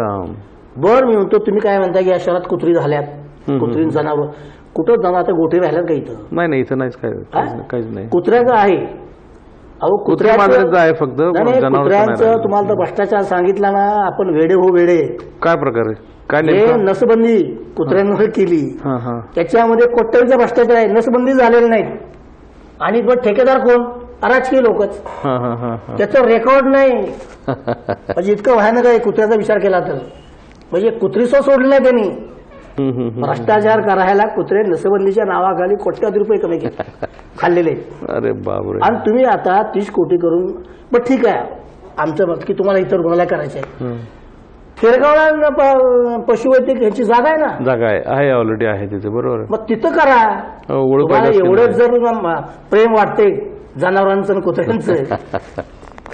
बरं, मी म्हणतो तुम्ही काय म्हणता की या शहरात कुत्री झाल्यात, कुत्री जनावर कुठं जाणार, आता गोठे राहिल्यात का इथं? नाही इथं नाहीच, काहीच नाही. कुत्र्याचं आहे. अहो कुत्र्याचं आहे फक्त. कुत्र्यांचं तुम्हाला तर भ्रष्टाचार सांगितला ना, आपण वेडे हो वेडे. काय प्रकारे काय हे नसबंदी कुत्र्यांवर केली, हा हा. त्याच्यामध्ये कोट्यवधीचा भ्रष्टाचार आहे, नसबंदी झालेलं नाही. आणि पण ठेकेदार कोण? अराजकीय लोकच. हा हा हा. त्याचं रेकॉर्ड नाही. म्हणजे इतकं भयानक आहे कुत्र्याचा विचार केला तर. म्हणजे कुत्रीसो सोडलं नाही त्यांनी. भ्रष्टाचार करायला कुत्रे नसबंदीच्या नावाखाली कोट्यावधी रुपये कमी खाल्लेले. अरे बापरे. आणि तुम्ही आता 30 कोटी करून, पण ठीक आहे आमचं मत की तुम्हाला इतर रुग्णालय करायचं आहे. खेरगावला पशुवैद्यक ह्याची जागा आहे ना. जागा आहे ऑलरेडी आहे तिथे. बरोबर. मग तिथं करा. एवढंच जर प्रेम वाटते जनावरांचं आणि कुत्र्यांचं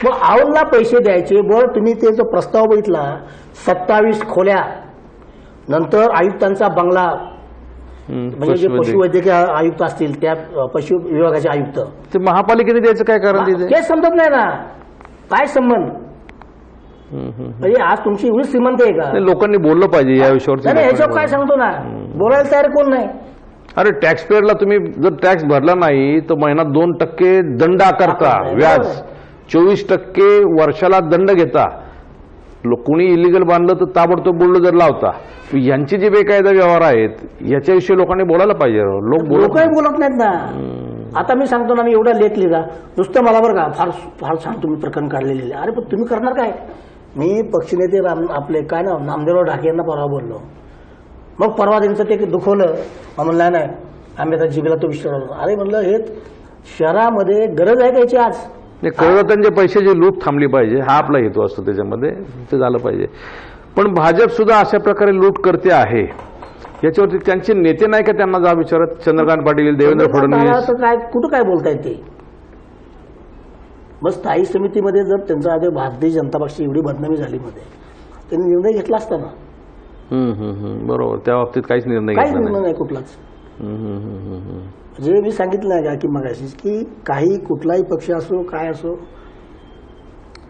मग औंधला पैसे द्यायचे. बरं, तुम्ही ते जो प्रस्ताव बघितला 27 खोल्या, नंतर आयुक्तांचा बंगला, म्हणजे जे पशुवैद्यकीय आयुक्त असतील त्या पशु विभागाचे आयुक्त, ते महापालिकेने द्यायचं काय कारण ते समजत नाही ना. काय संबंध? म्हणजे आज तुमची एवढी श्रीमंत आहे का? लोकांनी बोललं पाहिजे या विषयावर. ह्याच्यावर काय सांगतो ना, बोलायला तयार कोण नाही. अरे टॅक्स पेअरला तुम्ही जर टॅक्स भरला नाही तर महिना 2% दंड आकारता, व्याज 24% वर्षाला दंड घेता. कोणी इलिगल बांधलं तर ताबडतोब बुलडोझर लावता. यांचे जे बेकायदा व्यवहार आहेत याच्याविषयी लोकांनी बोलायला पाहिजे. लोकही बोलत नाहीत ना. आता मी सांगतो ना, मी एवढा लेख लिहिला नुसतं मला बरं का फार फार छान तुम्ही प्रकरण काढलेले. अरे पण तुम्ही करणार काय? मी पक्षनेते आपले काय ना नामदेवराव ढाके यांना परवा बोललो. मग परवा त्यांचं ते दुखवलं. म्हणलं नाही आम्ही आता जिगला तो विषय. अरे म्हणलं हे शहरामध्ये गरज आहे त्याची. आज करदात्यांचे पैशाची लूट थांबली पाहिजे, हा आपला हेतू असतो. त्याच्यामध्ये ते झालं पाहिजे. पण भाजप सुद्धा अशा प्रकारे लूट करते आहे. याच्यावरती त्यांचे नेते नाही का त्यांना जा विचारत? चंद्रकांत पाटील, देवेंद्र फडणवीस काय कुठं काय बोलतायत ते? मग स्थायी समितीमध्ये जर त्यांचा आधी भारतीय जनता पक्षाची एवढी बदनामी झाली मध्ये त्यांनी निर्णय घेतला असता ना. बरोबर. त्या बाबतीत काहीच निर्णय नाही कुठलाच. जे मी सांगितलं नाही का की मगाशी की काही कुठलाही पक्ष असो काय असो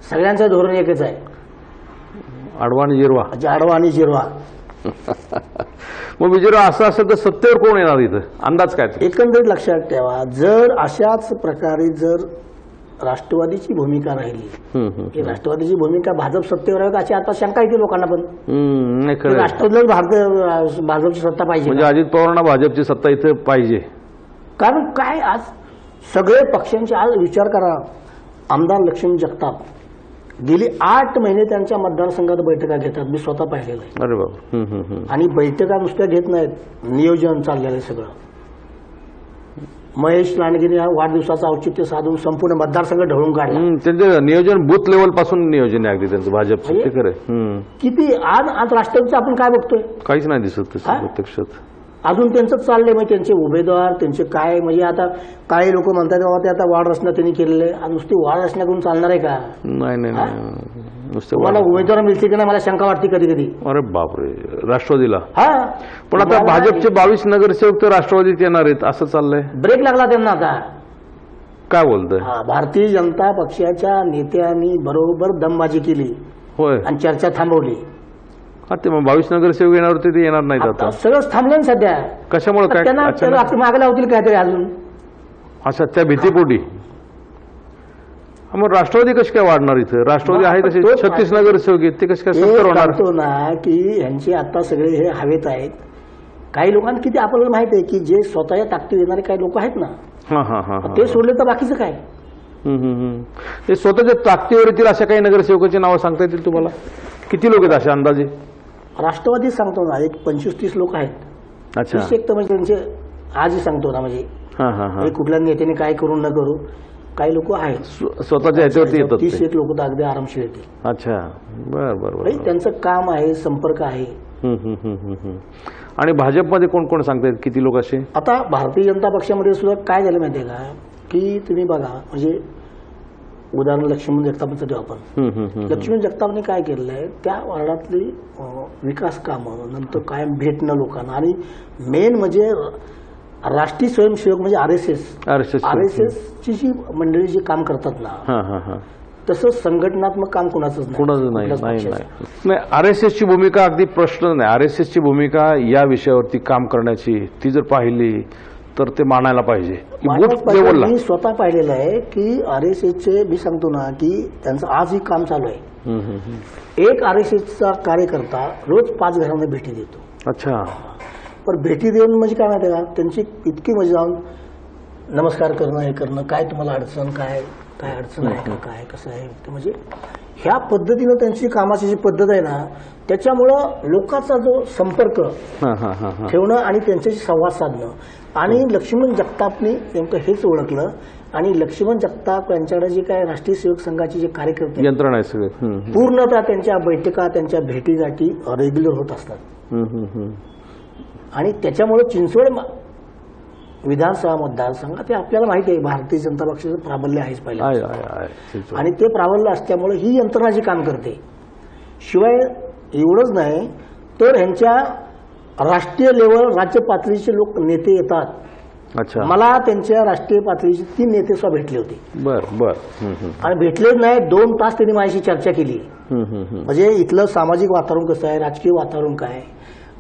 सगळ्यांचं धोरण एकच आहे, आडवा आणि जिरवा. आडवा आणि जिरवा. मग विजयराव असं असेल तर सत्तेवर कोण येणार इथं? अंदाज काय? एकंदरीत लक्षात ठेवा, जर अशाच प्रकारे जर राष्ट्रवादीची भूमिका राहिली, राष्ट्रवादीची भूमिका भाजप सत्तेवर आहे अशी आता शंका येते लोकांना. पण राष्ट्रवादीला भाजपची सत्ता पाहिजे, म्हणजे अजित पवारांना भाजपची सत्ता इथं पाहिजे. कारण काय आज सगळे पक्षांचे आज विचार करा, आमदार लक्ष्मण जगताप गेली 8 महिने त्यांच्या मतदारसंघात बैठका घेतात. मी स्वतः पाहिलेलं आहे. अरे बाबा. आणि बैठका नुसत्या घेत नाहीत, नियोजन चाललेलं आहे सगळं. महेश लांडगेने वाढदिवसाचं औचित्य साधून संपूर्ण मतदारसंघ ढवळून काढला. त्यांचं नियोजन बूथ लेवल पासून नियोजन आहे अगदी त्यांचं भाजपचं. ते खरं किती आज राष्ट्रवादीचं आपण काय बघतोय? काहीच नाही दिसत तसं प्रत्यक्षात. अजून त्यांचं चाललंय. मग त्यांचे उमेदवार त्यांचे काय, म्हणजे आता काही लोक म्हणतात बाबा ते आता वाढ रचना त्यांनी केलेलं आहे. नुसती वाढ रचना करून चालणार आहे का? नाही नुसतं मला उमेदवार मिळते की नाही मला शंका वाटते कधी कधी. अरे बापरे, राष्ट्रवादीला. हा पण आता भाजपचे 22 नगरसेवक तर राष्ट्रवादीत येणार आहेत असं चाललंय. ब्रेक लागला त्यांना आता. काय बोलतोय? भारतीय जनता पक्षाच्या नेत्यांनी बरोबर दमबाजी केली होय आणि चर्चा थांबवली. हा ते मग 22 नगरसेवक येणार होते ते येणार नाहीत आता. सगळंच थांबलं ना सध्या. कशामुळे काय? त्यांना मागे लावतील काहीतरी अजून. अच्छा, त्या भीतीपोटी. मग राष्ट्रवादी कशी काय वाढणार इथं? राष्ट्रवादी आहे तसे 36 नगरसेवक आहेत, ते कसे काय 70 होणार? ना की यांचे आता सगळे हे हवेत आहेत. काही लोकांना किती आपल्याला माहित आहे की जे स्वतःच्या ताकदीवर येणारे काही लोक आहेत ना, ते सोडले तर बाकीचं काय. ते स्वतःच्या ताकदीवर येतील अशा काही नगरसेवकाची नावं सांगता येतील तुम्हाला? किती लोक आहेत असे अंदाजे? राष्ट्रवादी सांगतो ना, एक 25-30 लोक आहेत. अच्छा, 30 एक तर म्हणजे त्यांचे आजही सांगतो ना, म्हणजे कुठल्या नेत्याने काय करू न करू काही लोक आहेत स्वतःच्या ह्याच्यावरती येतात. 30 एक लोक तर अगदी आरामशीर येतील. अच्छा, बर. त्यांचं काम आहे, संपर्क आहे. आणि भाजपमध्ये कोण कोण सांगतायत? किती लोक असे? आता भारतीय जनता पक्षामध्ये सुद्धा काय झालं माहितीये का, की तुम्ही बघा, म्हणजे उदाहरण लक्ष्मण जगतापांचं देऊ आपण. लक्ष्मण जगतापने काय केलेलं आहे, त्या वार्डातली विकास कामं, नंतर कायम भेटणं लोकांना, आणि मेन म्हणजे राष्ट्रीय स्वयंसेवक म्हणजे RSSची जी मंडळी जी काम करतात ना, तसं संघटनात्मक काम कुणाचंच नाही. RSSची भूमिका अगदी प्रश्न नाही. RSSची भूमिका या विषयावरती काम करण्याची ती जर पाहिली तर ते मानायला पाहिजे. मी स्वतः पाहिलेलं आहे की RSSचे, मी सांगतो ना की त्यांचं आजही काम चालू आहे. एक RSSचा कार्यकर्ता रोज 5 घरांना भेटी देतो. अच्छा, पण भेटी देऊन म्हणजे काय माहिती का, त्यांची इतकी मजा जाऊन नमस्कार करणं, हे करणं, काय तुम्हाला अडचण, काय अडचण आहे का, काय कसं आहे, म्हणजे ह्या पद्धतीनं त्यांची कामाची जी पद्धत आहे ना, त्याच्यामुळं लोकांचा जो संपर्क ठेवणं आणि त्यांच्याशी संवाद साधणं. आणि लक्ष्मण जगतापने नेमकं हेच ओळखलं. आणि लक्ष्मण जगताप यांच्याकडे जे काय राष्ट्रीय सेवक संघाचे जे कार्यकर्ते यंत्रणा आहे सगळे, पूर्णतः त्यांच्या बैठका, त्यांच्या भेटीगाठी रेग्युलर होत असतात. आणि त्याच्यामुळे चिंचवड विधानसभा मतदारसंघात ते आपल्याला माहिती आहे भारतीय जनता पक्षाचं प्राबल्य आहेच पहिले, आणि ते प्राबल्य असल्यामुळे ही यंत्रणा जी काम करते. शिवाय एवढंच नाही तर ह्यांच्या राष्ट्रीय लेवल, राज्य पातळीचे लोक नेते येतात. अच्छा, मला त्यांच्या राष्ट्रीय पातळीचे 3 नेते सुद्धा भेटले होते. बर. आणि भेटलेच नाही, 2 तास त्यांनी माझ्याशी चर्चा केली. म्हणजे इथलं सामाजिक वातावरण कसं आहे, राजकीय वातावरण काय,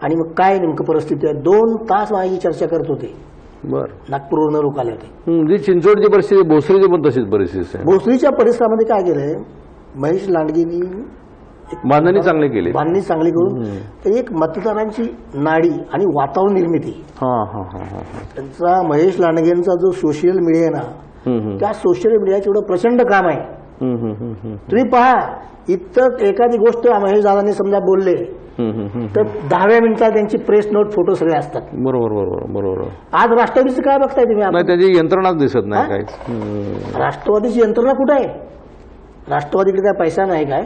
आणि मग काय नेमकं परिस्थिती आहे, 2 तास माझ्याशी चर्चा करत होते. बर. नागपूरवरून लोक आले होते. चिंचवडची परिस्थिती, भोसरीची पण तशीच परिस्थिती आहे. भोसरीच्या परिसरामध्ये काय केलंय, महेश लांडगेंनी बांधणी चांगली केली, करून एक मतदारांची नाडी आणि वातावरण निर्मिती. त्यांचा महेश लांडगेंचा जो सोशल मीडिया ना, त्या सोशल मीडियाचं एवढं प्रचंड काम आहे. तुम्ही पहा, इतकं एखादी गोष्ट महेश दादांनी समजा बोलले तर 10व्या मिनिटात त्यांची प्रेस नोट, फोटो सगळे असतात. बरोबर. आज राष्ट्रवादीचं काय बघताय तुम्ही? त्याची यंत्रणाच दिसत नाही काहीच. राष्ट्रवादीची यंत्रणा कुठे आहे? राष्ट्रवादीकडे काय पैसा नाही काय?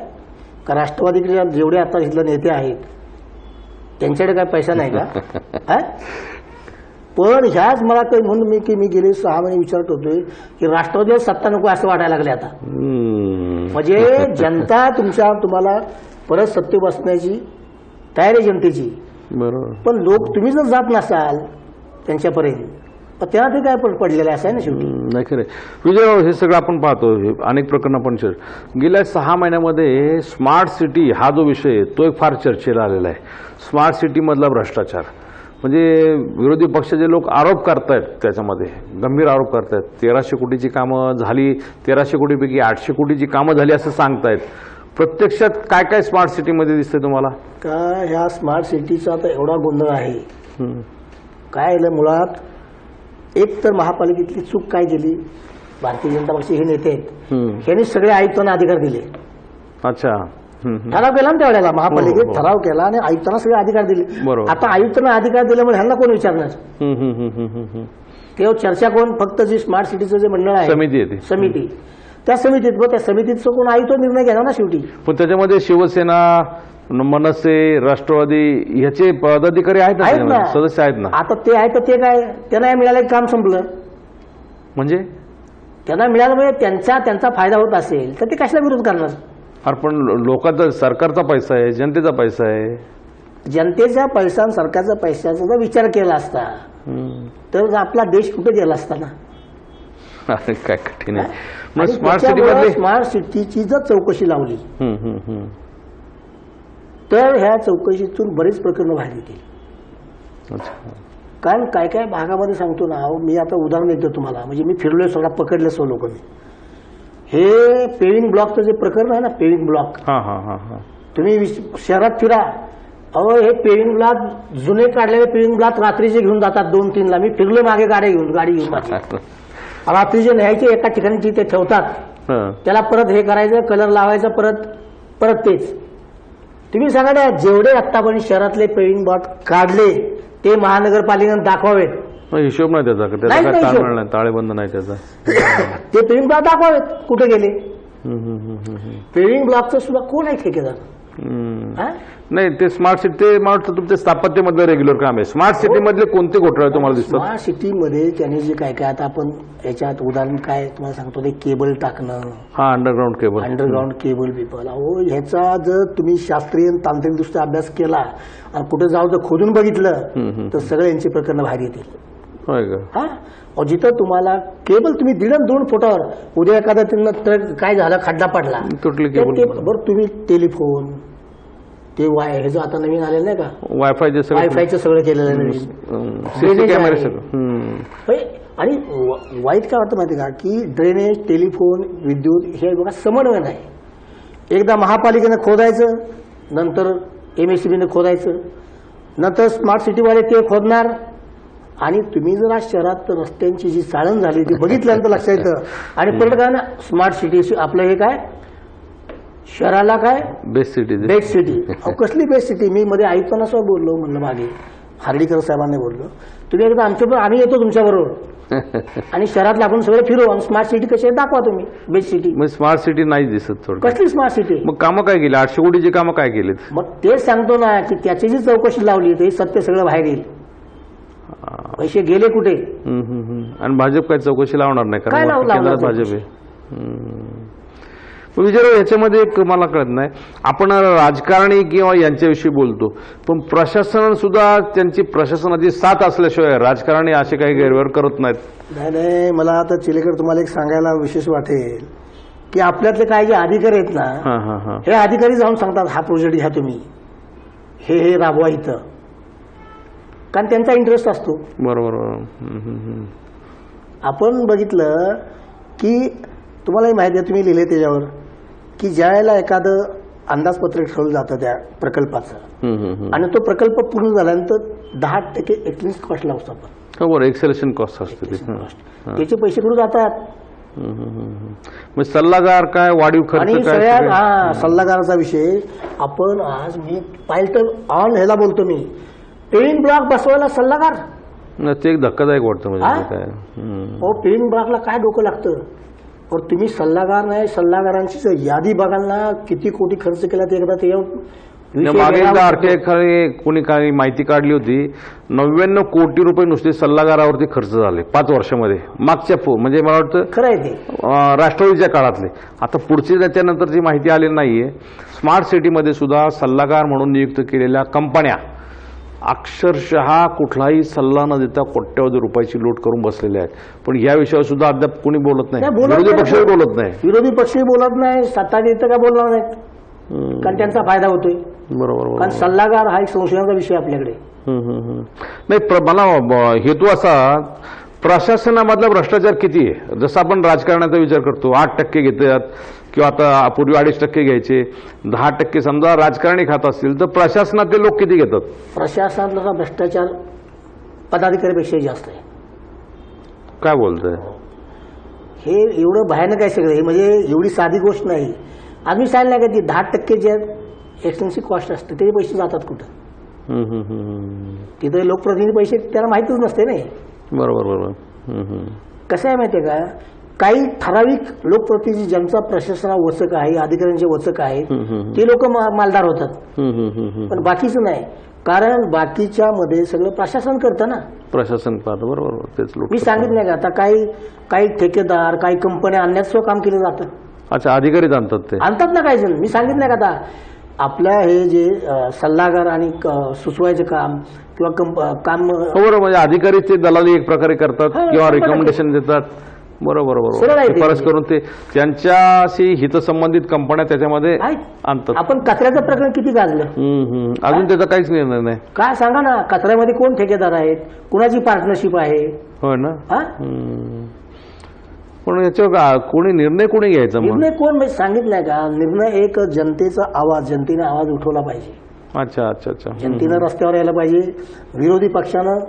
का राष्ट्रवादीकडे जेवढे आता इथले नेते आहेत त्यांच्याकडे काय पैसा नाही का? पण ह्याच मला काही म्हणून मी गेले 6 महिने विचारत होतोय की राष्ट्रवादीला सत्ता नको असं वाटायला लागले आता. म्हणजे जनता तुम्हाला परत सत्ते बसण्याची तयारी जनतेची. बरोबर. पण लोक तुम्ही जर जात नसाल त्यांच्यापर्यंत, तर त्यांना ते काय पडलेलं आहे, असं आहे ना शेवटी. नाही खरं विजयराव, हे सगळं आपण पाहतो, अनेक प्रकरण आपण गेल्या 6 महिन्यामध्ये स्मार्ट सिटी हा जो विषय आहे तो एक फार चर्चेला आलेला आहे. स्मार्ट सिटीमधला भ्रष्टाचार, म्हणजे विरोधी पक्षाचे लोक आरोप करतायत, त्याच्यामध्ये गंभीर आरोप करतायत. 1300 कोटीची कामं झाली, 1300 कोटीपैकी 800 कोटीची कामं झाली असं सांगतायत. प्रत्यक्षात काय काय स्मार्ट सिटीमध्ये दिसतंय तुम्हाला? का ह्या स्मार्ट सिटीचा तर एवढा गोंधळ आहे. काय मुळात एक तर महापालिकेतली चूक काय केली, भारतीय जनता पक्षाचे हे नेते आहेत, हम्म. यांनी सगळे आयुक्तांना अधिकार दिले. अच्छा. ठराव केला ना त्यावेळेला हो, महापालिकेत हो. ठराव केला आणि आयुक्तांना सगळे अधिकार दिले. बरोबर. आता आयुक्तांना अधिकार दिल्यामुळे ह्यांना कोण विचारणार? तेव्हा चर्चा कोण? फक्त जी स्मार्ट सिटीचं जे मंडळ आहे, समिती आहे ती. समिती, त्या समितीत त्या समितीचं कोण आयुक्त निर्णय घेणार ना शेवटी. पण त्याच्यामध्ये शिवसेना, मनसे, राष्ट्रवादी ह्याचे पदाधिकारी आहेत ना, आहेत ना. त्याच्यामध्ये? सदस्य आहेत ना. आता ते आहे तर ते काय, त्यांना मिळालं की काम संपलं. म्हणजे त्यांना मिळालं म्हणजे त्यांचा फायदा होत असेल तर ते कशाला विरोध करणार? अरे पण लोकांचा, सरकारचा पैसा आहे, जनतेचा पैसा आहे. जनतेचा पैसा आणि सरकारचा पैशाचा जर विचार केला असता तर आपला देश कुठे गेला असता ना. अरे काय कठीण आहे. मग आणि स्मार्ट सिटी त्याच्यामुळे मधले स्मार्ट सिटीची जर चौकशी लावली तर ह्या चौकशीतून बरीच प्रकरणं बाहेर येतील. अच्छा. कारण काय काय भागामध्ये सांगतो ना, मी आता उदाहरण देतो तुम्हाला, म्हणजे मी फिरलोय, सगळा पकडले सो लोकांनी. हे पेविंग ब्लॉकचं जे प्रकरण आहे ना, पेविंग ब्लॉक, हा हा हा हा. तुम्ही शहरात फिरा, अहो हे पेविंग ब्लॉक, जुने काढलेले पेविंग ब्लॉक रात्रीचे घेऊन जातात 2-3 ला. मी फिरलो मागे गाडी घेऊन माझी. रात्रीचे न्यायचे एका ठिकाणी तिथे ठेवतात, त्याला परत हे करायचं, कलर लावायचा, परत तेच. तुम्ही सांगा ना, जेवढे आत्तापर्यंत शहरातले पेविंग ब्लॉक काढले ते महानगरपालिकेने दाखवावेत. हिशोब नाही त्याचा, त्याचा नाही, काय नाही ताळमेळ हिशोब. नाही, ताळेबंद नाही त्याचा. ते पेविंग ब्लॉक दाखवावेत कुठे गेले. पेविंग ब्लॉकचं सुद्धा कोण आहे ठेकेदार? हा? नाही, ते स्मार्ट सिटी, ते मला वाटतं तुमच्या स्थापत्यामधलं रेग्युलर काम आहे. स्मार्ट सिटी मधले कोणते घोटाळे तुम्हाला दिसतात? स्मार्ट सिटीमध्ये त्याने जे काय काय, आता आपण याच्यात उदाहरण काय तुम्हाला सांगतो, ते केबल टाकणं, हा, अंडरग्राऊंड केबल. अंडरग्राऊंड केबल बिबल. अहो ह्याचा जर तुम्ही शास्त्रीय आणि तांत्रिकदृष्ट्या अभ्यास केला आणि कुठे जाऊ जर खोदून बघितलं तर सगळे यांची प्रकरणं बाहेर येतील. होय का? हा, अहो जिथं तुम्हाला केबल तुम्ही 1.5-2 फुटावर, उद्या एखादा त्यांना काय झालं, खड्डा पडला, तुटली तर केबल. ते बरं तुम्ही टेलिफोन, ते हे जो आता नवीन आलेलं नाही का, वायफायचे सगळं, वायफायचं सगळं केलेलं आहे नवीन. सीसी कॅमेरे आहे. सगळं. होय. आणि वाईट काय वाटतं माहिती का, की ड्रेनेज, टेलिफोन, विद्युत हे बघा समन्वय नाही. एकदा महापालिकेनं खोदायचं, नंतर MSCBने खोदायचं, नंतर स्मार्ट सिटीवाले ते खोदणार. आणि तुम्ही जर आज शहरात रस्त्यांची जी चाळण झाली ती बघितल्यानंतर लक्षात येतं. आणि परत काय ना, स्मार्ट सिटी आपलं हे काय, शहराला काय बेस्ट सिटी. Best city. अहो कसली बेस्ट सिटी? मी मध्ये आयुक्तांना सुद्धा बोललो, म्हणलं मागे हार्डीकर साहेबांना बोललो, तुम्ही एकदा आम्ही येतो तुमच्याबरोबर आणि शहरात आपण सगळे फिरू आणि स्मार्ट सिटी कशी आहे दाखवा तुम्ही, बेस्ट सिटी. मग स्मार्ट सिटी नाही दिसत थोडं. कसली स्मार्ट सिटी? मग कामं काय केली? 800 कोटीची कामं काय केलीत? मग तेच सांगतो ना, की त्याची जी चौकशी लावली तर हे सत्य सगळं बाहेर येईल. पैसे गेले कुठे? आणि भाजप काय चौकशी लावणार नाही, काय कारण लावणार केंद्रात भाजप आहे. विचार याच्यामध्ये एक मला कळत नाही, आपण राजकारणी किंवा यांच्याविषयी बोलतो, पण प्रशासन सुद्धा त्यांची प्रशासनाची साथ असल्याशिवाय राजकारणी असे काही गैरव्यवहार करत नाहीत. नाही, मला आता चिलेकर तुम्हाला एक सांगायला विशेष वाटेल की आपल्यातले काही जे अधिकारी आहेत ना, हे अधिकारी जाऊन सांगतात हा प्रोजेक्ट घ्या तुम्ही, हे राबवा इथं, कारण त्यांचा इंटरेस्ट असतो. बरोबर. आपण बघितलं की तुम्हालाही माहिती आहे, तुम्ही लिहिले त्याच्यावर, की ज्या वेळेला एखादं अंदाजपत्रक ठरवलं जातं त्या प्रकल्पाचं आणि तो प्रकल्प पूर्ण झाल्यानंतर 10% एक्सटेन्स कॉस्ट लावतो आपण. बरोबर, एक्सेलेशन कॉस्ट असते. त्याचे पैसे कुठे जातात? मग सल्लागार काय, वाढीव खर्च आणि काय? सगळ्यात सल्लागाराचा विषय आपण आज मी पाहिलं तर ऑन ह्याला बोलतो मी, पेविंग ब्लॉक बसवायला सल्लागार. ते एक धक्कादायक वाटतं म्हणजे काय. पेविंग ब्लॉकला काय डोकं लागतं? और तुम्ही सल्लागार नाही, सल्लागारांची यादी बघाल ना, किती कोटी खर्च केला ते एकदा ते मागे एकदा आरटीआय कोणी काही माहिती काढली होती, 99 कोटी रुपये नुसते सल्लागारावरती खर्च झाले 5 वर्षामध्ये, मागच्या म्हणजे मला वाटतं खरं आहे ते राष्ट्रवादीच्या काळातले. आता पुढची त्याच्यानंतरची माहिती आलेली नाहीये. स्मार्ट सिटीमध्ये सुद्धा सल्लागार म्हणून नियुक्त केलेल्या कंपन्या अक्षरशः कुठलाही सल्ला न देता कोट्यवधी रुपयाची लूट करून बसलेले आहेत. पण या विषयावर सुद्धा अद्याप कोणी बोलत नाही, विरोधी पक्षही बोलत नाही. विरोधी पक्षही बोलत नाही, सत्ताधारी इथं का बोलणार नाहीत, कारण त्यांचा फायदा होतोय. बरोबर. कारण सल्लागार हा एक संशोधनाचा विषय आपल्याकडे. नाही, मला हेतू असा, प्रशासनामधला भ्रष्टाचार किती आहे? जसं आपण राजकारणाचा विचार करतो, 8% घेतात किंवा आता पूर्वी 2.5% घ्यायचे, 10% समजा राजकारणी खात असतील, तर प्रशासनातले लोक किती घेतात? प्रशासनातला हे एवढं भयानक आहे सगळं. हे म्हणजे एवढी साधी गोष्ट नाही. आज मी सांगितलं का ती 10% जे एक्सटेन्सिव्ह कॉस्ट असते त्याचे पैसे जातात कुठं. तिथे लोकप्रतिनिधी पैसे त्याला माहितीच नसते नाही. बरोबर बरोबर. कसं आहे माहिती आहे का, काही ठराविक लोकप्रतिनिधी ज्यांचा प्रशासना वचक आहे, अधिकाऱ्यांचे वचक आहे, ते लोक मालदार होतात. पण बाकीचं नाही, कारण बाकीच्या मध्ये सगळं प्रशासन करतं ना. प्रशासन पाहतं. बरोबर. तेच लोक. मी सांगितलं का आता काही ठेकेदार, काही कंपन्या आणण्यात काम केलं जातं. अच्छा, अधिकारीच आणतात ते. आणतात ना काही जण. मी सांगितलं का आता आपल्या हे जे सल्लागार आणि सुचवायचं काम किंवा काम. बरोबर. म्हणजे अधिकारी ते दलाली एक प्रकारे करतात किंवा रिकमेंडेशन देतात. बरोबर बरोबर. शिफारस करून ते त्यांच्याशी हितसंबंधित कंपन्या त्याच्यामध्ये आणतात. आपण कचऱ्याचं प्रकरण किती गाजलं. अजून त्याचा काहीच निर्णय नाही. काय सांगा ना, कचऱ्यामध्ये कोण ठेकेदार आहेत, कुणाची पार्टनरशिप आहे. होय ना. पण याच्यावर कोणी निर्णय कोणी घ्यायचा. निर्णय कोण म्हणजे सांगितलंय का, निर्णय एक जनतेचा आवाज, जनतेने आवाज उठवला पाहिजे. अच्छा अच्छा अच्छा. जनतेनं रस्त्यावर यायला पाहिजे. विरोधी पक्षानं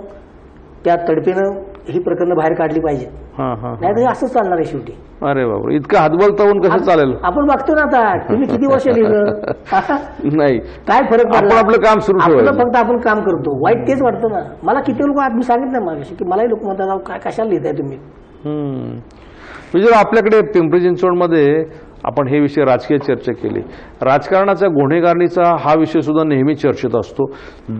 त्या तडफेनं ही प्रकरणं बाहेर काढली पाहिजे. नाही तर असंच चालणार आहे शेवटी. अरे बाबा, इतकं हातबलता होऊन कसं चालेल. आपण बघतो ना आता, तुम्ही किती वर्ष लिहिलं नाही, काय फरक पडला. आपलं काम सुरू ठेवायचं, फक्त आपण काम करतो. वाईट तेच वाटतं ना मला. किती लोक मी सांगितलं माझ्याशी की मलाही लोक म्हणतात काय कशाला लिहिताय तुम्ही. म्हणजे आपल्याकडे पिंपरी चिंचवडमध्ये आपण हे विषय राजकीय चर्चा केली. राजकारणाचा गुन्हेगारीचा हा विषय सुद्धा नेहमी चर्चेत असतो.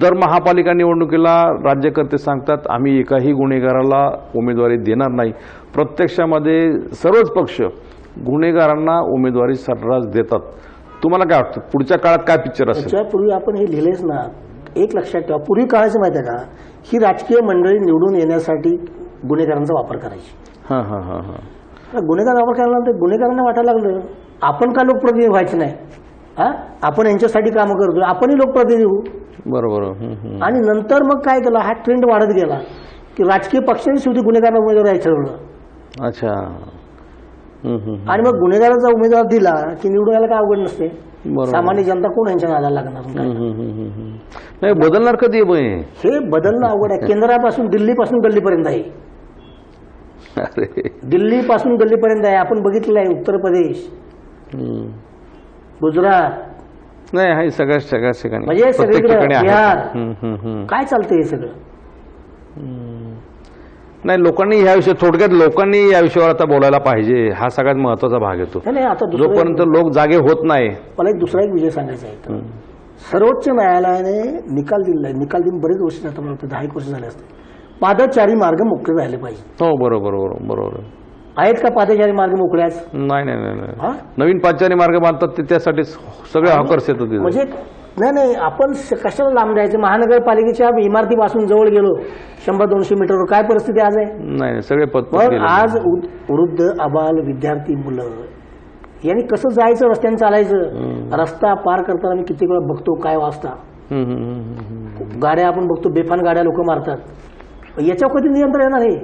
दर महापालिका निवडणुकीला राज्यकर्ते सांगतात आम्ही एकाही गुन्हेगाराला उमेदवारी देणार नाही. प्रत्यक्षामध्ये सर्वच पक्ष गुन्हेगारांना उमेदवारी सर्रास देतात. तुम्हाला काय वाटतं पुढच्या काळात काय पिक्चर असेल. त्याच्यापूर्वी आपण हे लिहिलेच ना. एक लक्षात ठेवा, पूर्वी काळाचं माहिती आहे का, ही राजकीय मंडळी निवडून येण्यासाठी गुन्हेगारांचा वापर करायची. गुन्हेगार वापर करायला तर गुन्हेगारांना वाटायला लागलं आपण का लोकप्रतिनिधी व्हायचं नाही. आपण यांच्यासाठी कामं करतोय, आपणही लोकप्रतिनिधी होऊ. बरोबर. आणि नंतर मग काय केलं, हा ट्रेंड वाढत गेला की राजकीय पक्षांनी शेवटी गुन्हेगारांना उमेदवार ठरवलं. अच्छा. आणि मग गुन्हेगाराचा उमेदवार दिला की निवडून यायला काय अवघड नसते. सामान्य जनता कोण यांच्या नादाला लागणार. नाही, बदलणार कधी हे बदलणं अवघड आहे. केंद्रापासून दिल्लीपासून गल्लीपर्यंत आहे. दिल्लीपासून गल्लीपर्यंत आहे. आपण बघितलेलं आहे. उत्तर प्रदेश, गुजरात, नाही आहे सगळ्या ठिकाणी, म्हणजे सगळीकडे बिहार. काय चालतंय हे सगळं. नाही, लोकांनी ह्या विषय थोडक्यात लोकांनी या विषयावर आता बोलायला पाहिजे. हा सगळ्यात महत्वाचा भाग येतो. आता जोपर्यंत लोक जागे होत नाही. मला दुसरा एक विषय सांगायचा आहे. सर्वोच्च न्यायालयाने निकाल दिलेला आहे. निकाल देऊन बरेच वर्ष जातात, मला वाटतं 10 वर्ष झाले असते. पादचारी मार्ग मोकळे झाले पाहिजे. हो बरोबर बरोबर बरोबर. आहेत का पादचारी मार्ग मोकळ्याच. नाही नाही नाही, नवीन पादचारी मार्ग बांधतात ते त्यासाठी सगळे हॉकर्स येतात. म्हणजे नाही आपण कशाला लांब जायचं. महानगरपालिकेच्या इमारतीपासून जवळ गेलो 100-200 मीटरवर, काय परिस्थिती आज आहे. नाही सगळे आज वृद्ध, अबाल, विद्यार्थी, मुलं यांनी कसं जायचं, रस्त्याने चालायचं. रस्ता पार करताना मी किती वेळा बघतो काय वाजता गाड्या आपण बघतो, बेफान गाड्या लोक मारतात. याच्यावर कधी नियंत्रण येणार आहे.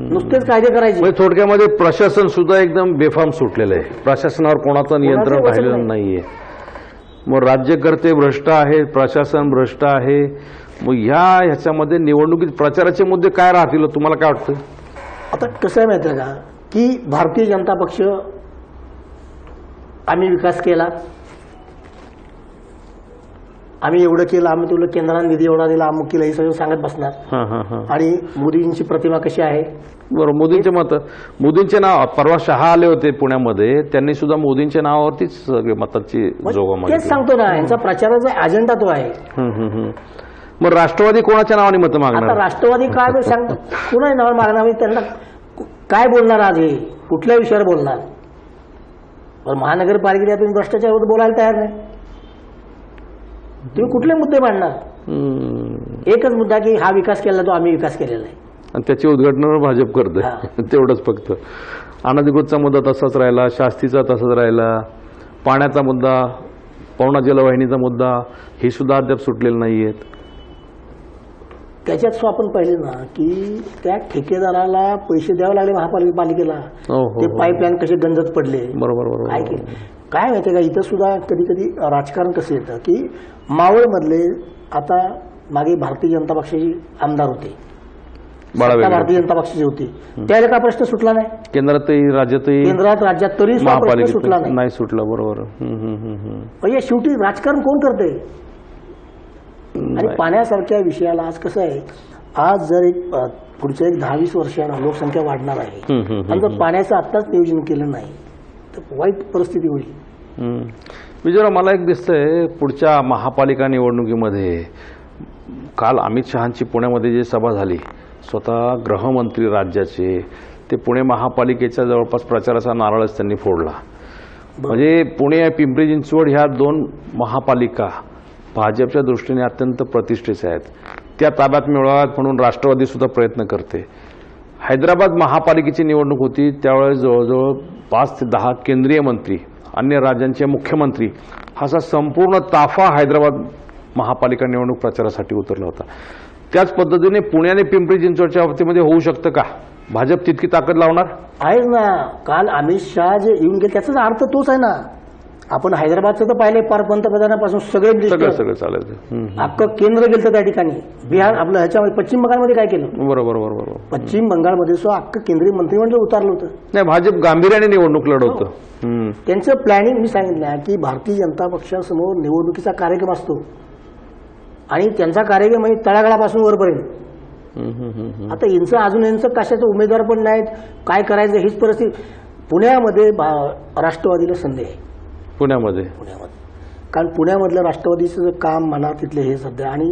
नुसतेच कायदे करायचे. थोडक्यामध्ये प्रशासन सुद्धा एकदम बेफाम सुटलेलं आहे. प्रशासनावर कोणाचं नियंत्रण राहिलेलं नाहीये. मग राज्यकर्ते भ्रष्ट आहेत, प्रशासन भ्रष्ट आहे. मग ह्याच्यामध्ये निवडणुकीत प्रचाराचे मुद्दे काय राहतील तुम्हाला काय वाटतं. आता कसं आहे माहिती आहे का की भारतीय जनता पक्ष आम्ही विकास केला, आम्ही एवढं केलं, आम्ही तुला केंद्राने निधी एवढा दिला, अमुक केलं, हे सगळं सांगत बसणार. आणि मोदींची प्रतिमा कशी आहे. बरोबर. मोदींचे नाव परवा शहा आले होते पुण्यामध्ये, त्यांनी सुद्धा मोदींच्या नावावरतीच सगळे मताची जोगा मागितली. तेच सांगतो ना, यांचा प्रचाराचा अजेंडा तो आहे. मग राष्ट्रवादी कोणाच्या नावाने मतं मागणार. आता राष्ट्रवादी काय सांगतो, कुणाच्या नावाने मागणार. त्यांना काय बोलणार आज, हे कुठल्या विषयावर बोलणार. महानगरपालिकेला तुम्ही भ्रष्टाचारावर बोलायला तयार नाही. तुम्ही कुठले मुद्दे मांडणार. एकच मुद्दा की हा विकास केला, तो आम्ही विकास केलेला आहे. आणि त्याची उद्घाटन भाजप करते तेवढंच फक्त. अनधिकृतचा मुद्दा तसाच राहिला, शास्तीचा तसाच राहिला, पाण्याचा मुद्दा, पवना जलवाहिनीचा मुद्दा हे सुद्धा अद्याप सुटलेले नाहीयेत. त्याच्यात आपण पाहिले ना की त्या ठेकेदाराला पैसे द्यावे लागले महापालिकेला. ते पाईपलाईन कसे गंजत पडले. बरोबर बरोबर. काय केलं काय माहितीये का, इथं सुद्धा कधी कधी राजकारण कसं येतं की मावळमधले आता मागे भारतीय जनता पक्षाचे आमदार होते, वेगळी भारतीय जनता पक्षाची होती, त्यावेळेला का प्रश्न सुटला नाही? केंद्रातही राज्यातही केंद्रात राज्यात तरी सुद्धा प्रश्न सुटला नाही. नाही सुटला. बरोबर. म्हणजे शेवटी राजकारण कोण करते? आणि पाण्यासारख्या विषयाला आज कसं आहे, आज जर पुढच्या 10-20 वर्षांना लोकसंख्या वाढणार आहे आणि जर पाण्याचं आत्ताच नियोजन केलं नाही तर वाईट परिस्थिती होईल. विजयराव, मला एक दिसतंय पुढच्या महापालिका निवडणुकीमध्ये काल अमित शहांची पुण्यामध्ये जी सभा झाली, स्वतः गृहमंत्री राज्याचे ते पुणे महापालिकेच्या जवळपास प्रचाराचा नारळच त्यांनी फोडला. म्हणजे पुणे पिंपरी चिंचवड ह्या 2 महापालिका भाजपच्या दृष्टीने अत्यंत प्रतिष्ठेच्या आहेत, त्या ताब्यात मिळवाव्यात म्हणून राष्ट्रवादी सुद्धा प्रयत्न करते. हैदराबाद महापालिकेची निवडणूक होती त्यावेळेस जवळजवळ 5 ते 10 केंद्रीय मंत्री, अन्य राज्यांचे मुख्यमंत्री, हा असा संपूर्ण ताफा हैदराबाद महापालिका निवडणूक प्रचारासाठी उतरला होता. त्याच पद्धतीने पुणे आणि पिंपरी चिंचवडच्या बाबतीमध्ये होऊ शकतं का? भाजप तितकी ताकद लावणार आहेच ना. काल अमित शहा जे येऊन गेले त्याचा अर्थ तोच आहे ना. आपण हैदराबादचं तर पाहिले, पार पंतप्रधानापासून सगळे सगळं चालेल. अख्खं केंद्र गेलं त्या ठिकाणी. बिहार आपलं ह्याच्यामध्ये पश्चिम बंगालमध्ये काय केलं? बरोबर. पश्चिम बंगालमध्ये सुद्धा अख्खं केंद्रीय मंत्रिमंडळ उतारलं होतं. नाही, भाजप गांभीर्याने निवडणूक लढवतं. त्यांचं प्लॅनिंग मी सांगितलं की भारतीय जनता पक्षासमोर निवडणुकीचा कार्यक्रम असतो आणि त्यांचा कार्यक्रम म्हणजे तळागाळापासून वरपर्यंत. आता यांचं कशाचं उमेदवार पण नाहीत, काय करायचं हीच परिस्थिती. पुण्यामध्ये राष्ट्रवादीला संधी आहे. पुण्यामध्ये कारण पुण्यामधलं राष्ट्रवादीचं काम म्हणा तिथले हे सध्या, आणि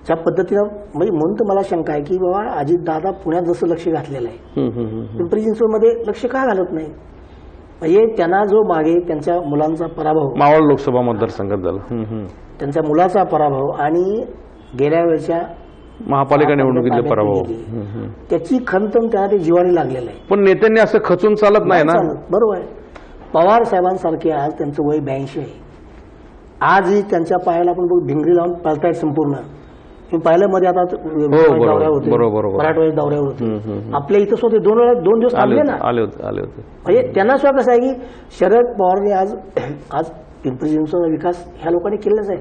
ज्या पद्धतीनं म्हणजे म्हणून तर मला शंका आहे की बाबा अजितदादा पुण्यात जसं लक्ष घातलेलं आहे पिंपरी चिंचवडमध्ये लक्ष का घालत नाही? म्हणजे त्यांना जो मागे त्यांच्या मुलांचा पराभव, मावळ लोकसभा मतदारसंघात झाला, त्यांच्या मुलाचा पराभव आणि गेल्या वेळच्या महापालिका निवडणुकीतला पराभव, त्याची खंत त्यांना ते जीवानी लागलेलं आहे. पण नेत्यांनी असं खचून चालत नाही ना. बरोबर आहे. पवार साहेबांसारखे आज त्यांचं वय 82 आहे. आजही त्यांच्या पायाला आपण भिंगरी लावून पळतायत संपूर्ण. मी पाहिलं मध्ये आता दौऱ्यावर होते, मराठवाड्यात दौऱ्यावर होते, आपल्या इथं स्वतः 2 दिवस थांबले ना, आले होते. म्हणजे त्यांना सुद्धा कसं आहे की शरद पवारने आज पिंपरी चिंचवडचा विकास ह्या लोकांनी केलाच आहे.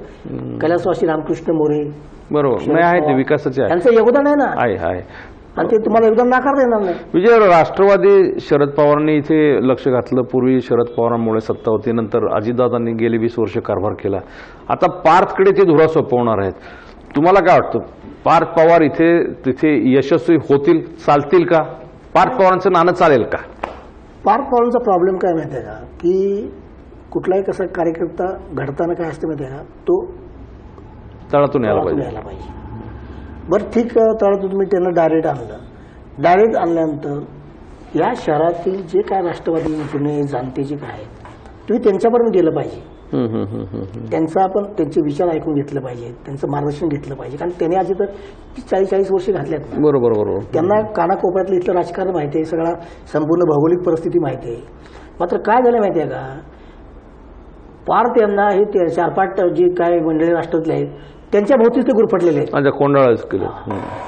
कैलासवासी रामकृष्ण मोरे, बरोबर, नाही आहे ते विकासाचे आहे, त्यांचं योगदान आहे ना, आहे आणि ते तुम्हाला एकदम नाकारता येणार नाही. विजय, राष्ट्रवादी शरद पवारांनी इथे लक्ष घातलं. पूर्वी शरद पवारांमुळे सत्ता होती, नंतर अजितदादांनी गेली 20 वर्ष कारभार केला. आता पार्थकडे ते धुरा सोपवणार आहेत. तुम्हाला काय वाटतं, पार्थ पवार तिथे यशस्वी होतील, चालतील का? पार्थ पवारांचं नाणं चालेल का? पार्थ पवारांचा प्रॉब्लेम काय माहिती आहे का, की कुठलाही कसा कार्यकर्ता घडताना काय असतं माहिती आहे का, तो तळातून यायला पाहिजे. बरं ठीक, तळातून तुम्ही त्यांना डायरेक्ट आणल्यानंतर या शहरातील जे काय राष्ट्रवादी जुने जाणते जे काय आहेत तुम्ही त्यांच्यापर्यंत गेलं पाहिजे. त्यांचे विचार ऐकून घेतलं पाहिजे, त्यांचं मार्गदर्शन घेतलं पाहिजे. कारण त्यांनी आधी तर 40 वर्ष घातल्यात. बरोबर. त्यांना कानाकोपऱ्यातलं इथलं राजकारण माहिती आहे, सगळा संपूर्ण भौगोलिक परिस्थिती माहिती आहे. मात्र काय झालं माहिती आहे का, पार्थ यांना हे 4-5 जे काय मंडळी राष्ट्रातले आहेत त्यांच्या भोवतीच ते गुरफटलेले आहेत, कोंडाळच केले,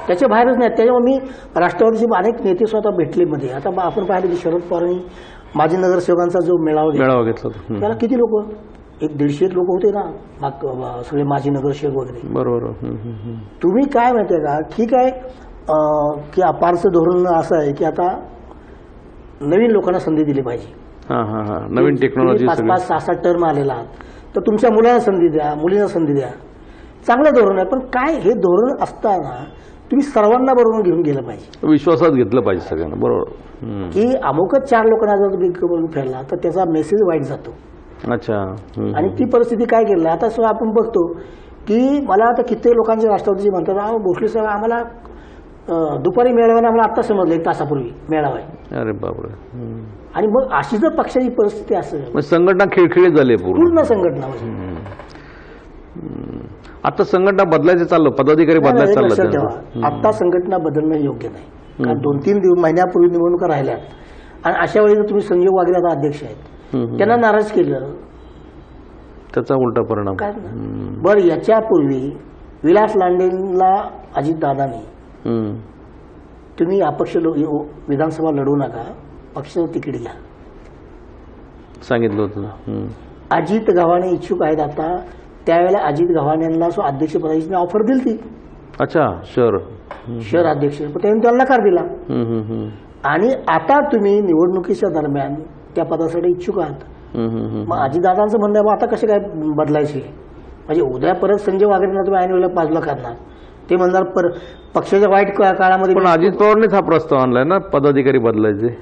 त्याच्या बाहेरच नाही. त्याच्यामुळे मी राष्ट्रवादीचे अनेक नेते स्वतः भेटले मध्ये. आता आपण पाहिलं की शरद पवारांनी माजी नगरसेवकांचा जो मेळावा घेतला त्याला किती लोक, 150 लोक होते ना, सगळे माजी नगरसेवक वगैरे. बरोबर. तुम्ही काय माहितीये का, ठीक आहे की अपारचं धोरण असं आहे की आता नवीन लोकांना संधी दिली पाहिजे. नवीन टेक्नॉलॉजी 5-6 टर्म आलेला तर तुमच्या मुलांना संधी द्या, मुलींना संधी द्या. चांगलं धोरण आहे, पण काय हे धोरण असताना तुम्ही सर्वांना बरोबर घेऊन गेलं पाहिजे, विश्वासात घेतलं पाहिजे सगळ्यांना. बरोबर, की अमुकच 4 लोकांना जर बिग फेरला तर त्याचा मेसेज वाईट जातो. अच्छा. आणि ती परिस्थिती काय केलं आता सुद्धा आपण बघतो की मला आता कित्येक लोकांचे राष्ट्रवादीचे म्हणतात, भोसले साहेब आम्हाला दुपारी मेळाव्याने आम्हाला आत्ता समजलं 1 तासापूर्वी मेळावा आहे. अरे बापरे. आणि मग अशी जर पक्षाची परिस्थिती असेल, संघटना खिळखिळी झाली, पूर्ण संघटना. आता संघटना बदलायचं चाललं, पदाधिकारी बदलायचं चाललं. आता संघटना बदलणं योग्य नाही, कारण 2-3 महिन्यापूर्वी निवडणुका राहिल्या आणि अशा वेळी तुम्ही संजय वागरे आता अध्यक्ष आहेत, त्यांना नाराज केलं, त्याचा उलटा परिणाम काय. बरं, याच्यापूर्वी विलास लांडेला अजितदादांनी तुम्ही अपक्ष विधानसभा लढवू नका, पक्षाचं तिकीट घ्या सांगितलं होतं. अजित गव्हाणे इच्छुक आहेत आता, त्यावेळेला अजित गव्हाणे यांना अध्यक्षपदाची ऑफर दिली ती, अच्छा शहर शहर अध्यक्ष, पण त्यांनी त्याला नकार दिला. आणि आता तुम्ही निवडणुकीच्या दरम्यान त्या पदासाठी इच्छुक आहात. मग अजितदादांचं म्हणणं आहे, मग आता कसे काय बदलायचे? म्हणजे उद्या परत संजय वागरेंना तुम्ही ऐन वेळेला बाजूला करणार, ते म्हणणार पक्षाच्या वाईट काळामध्ये. पण अजित पवारनेच हा प्रस्ताव आणलाय ना पदाधिकारी बदलायचे.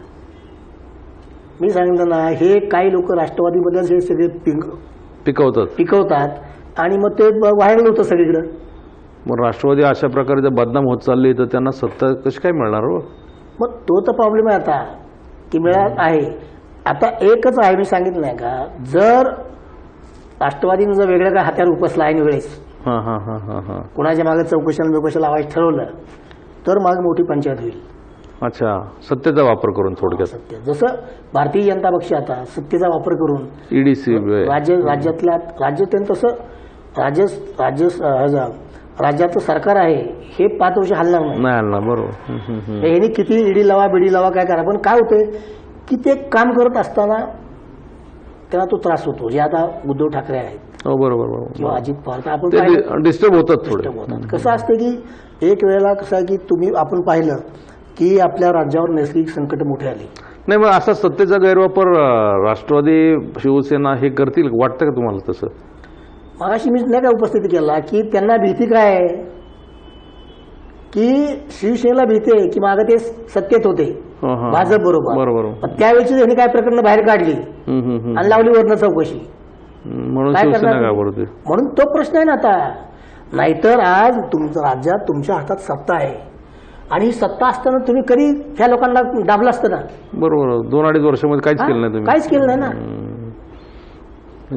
मी सांगितलं ना, हे काही लोक राष्ट्रवादीबद्दल हे सगळे पिकवतात आणि मग ते व्हायरल होतं सगळीकडे. मग राष्ट्रवादी अशा प्रकारे जर बदनाम होत चालली तर त्यांना सत्ता कशी काय मिळणार हो? मग तो तर प्रॉब्लेम आहे आता, की मिळत आहे. आता एकच आहे, मी सांगितलं नाही का, जर राष्ट्रवादीनं जर वेगळं काय हात्यार उपसला ऐन वेळेस, कुणाच्या मागे चौकशी लावायचं ठरवलं, तर मागे मोठी पंचायत होईल. अच्छा, सत्तेचा वापर करून थोडक्यात. सत्य, जसं भारतीय जनता पक्ष आता सत्तेचा वापर करून ईडीसी राज्यात तसं राज्याचं सरकार आहे हे 5 वर्ष हलणार नाही हलणार. बरोबर. हे किती ईडी लावा बिडी लावा काय करा, पण काय होतंय की ते काम करत असताना त्याला तो त्रास होतो. जे आता उद्धव ठाकरे आहेत, हो बरोबर, किंवा अजित पवार, आपण डिस्टर्ब होतात थोडे. कसं असतं की एक वेळेला कसं आहे की आपण पाहिलं की आपल्या राज्यावर नैसर्गिक संकट मोठे आले. नाही, मग असा सत्तेचा गैरवापर राष्ट्रवादी शिवसेना हे करतील वाटतं का तुम्हाला? तसं मगाशी मी नाही का उपस्थित केला की त्यांना भीती काय आहे, की शिवसेनेला भीती आहे की मागे ते सत्तेत होते भाजप बरोबर, त्यावेळेची त्यांनी काय प्रकरण बाहेर काढली आणि लावली वरनं चौकशी, म्हणून शिवसेना घाबरते. म्हणून तो प्रश्न आहे ना आता. नाहीतर आज तुमच्या राज्यात तुमच्या हातात सत्ता आहे आणि ही सत्ता असताना तुम्ही कधी ह्या लोकांना दाबलं असतं ना. बरोबर, 2-2.5 वर्षामध्ये काहीच केलं नाही तुम्ही. काहीच केलं नाही ना.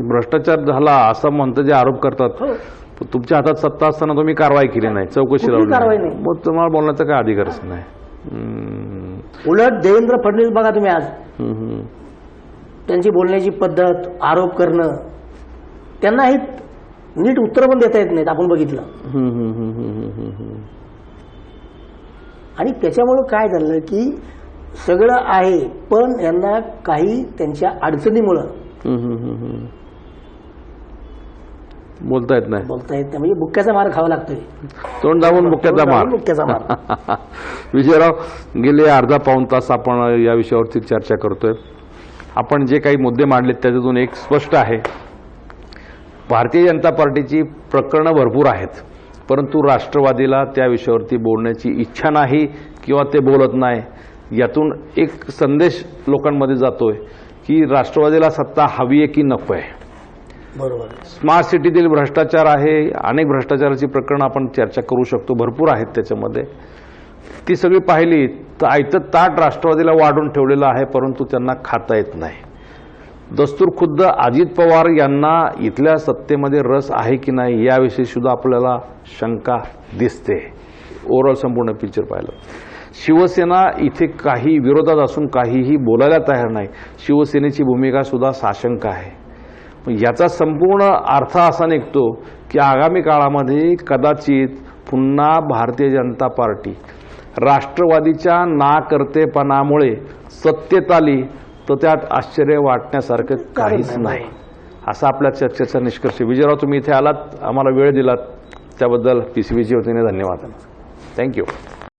भ्रष्टाचार झाला असं म्हणतं जे आरोप करतात, तुमच्या हातात सत्ता असताना तुम्ही कारवाई केली नाही, चौकशी लावली नाही, मग तुम्हाला बोलण्याचा काय अधिकारच नाही. उलट देवेंद्र फडणवीस बघा तुम्ही आज, त्यांची बोलण्याची पद्धत, आरोप करणं, त्यांना हे नीट उत्तर पण देता येत नाहीत, आपण बघितलं. आणि त्याच्यामुळं काय झालं की सगळं आहे, पण यांना काही त्यांच्या अडचणीमुळं बोलता येत नाही. म्हणजे बुक्क्याचा मार खावा लागतोय, तोंड दाबून बुक्क्याचा मार. विजयराव, गेले अर्धा पाऊण तास आपण या विषयावरती चर्चा करतोय. आपण जे काही मुद्दे मांडलेत त्याच्यातून एक स्पष्ट आहे, भारतीय जनता पार्टीची प्रकरणं भरपूर आहेत, परंतु राष्ट्रवादीला त्या विषयावरती बोलण्याची इच्छा नाही किंवा ते बोलत नाही. यातून एक संदेश लोकांमध्ये जातोय की राष्ट्रवादीला सत्ता हवी आहे की नको आहे. बरोबर. स्मार्ट सिटीतील भ्रष्टाचार आहे, अनेक भ्रष्टाचाराची प्रकरणं आपण चर्चा करू शकतो, भरपूर आहेत त्याच्यामध्ये. ती सगळी पाहिली तर आयतं ताट राष्ट्रवादीला वाढून ठेवलेलं आहे, परंतु त्यांना खाता येत नाही. दस्तूर खुद्द अजित पवार यांना इथल्या सत्तेमध्ये रस आहे की नाही याविषयी सुद्धा आपल्याला शंका दिसते. ओव्हरऑल संपूर्ण पिक्चर पाहिलं, शिवसेना इथे काही विरोधात असून काहीही बोलायला तयार नाही. शिवसेनेची भूमिका सुद्धा साशंक आहे. याचा संपूर्ण अर्थ असा निघतो की आगामी काळामध्ये कदाचित पुन्हा भारतीय जनता पार्टी राष्ट्रवादीच्या नाकर्तेपणामुळे सत्तेत आली तर त्यात आश्चर्य वाटण्यासारखं काहीच नाही, असा आपल्या चर्चेचा निष्कर्ष. विजयराव, तुम्ही इथे आलात, आम्हाला वेळ दिलात, त्याबद्दल PCBच्या वतीने धन्यवाद. थँक्यू.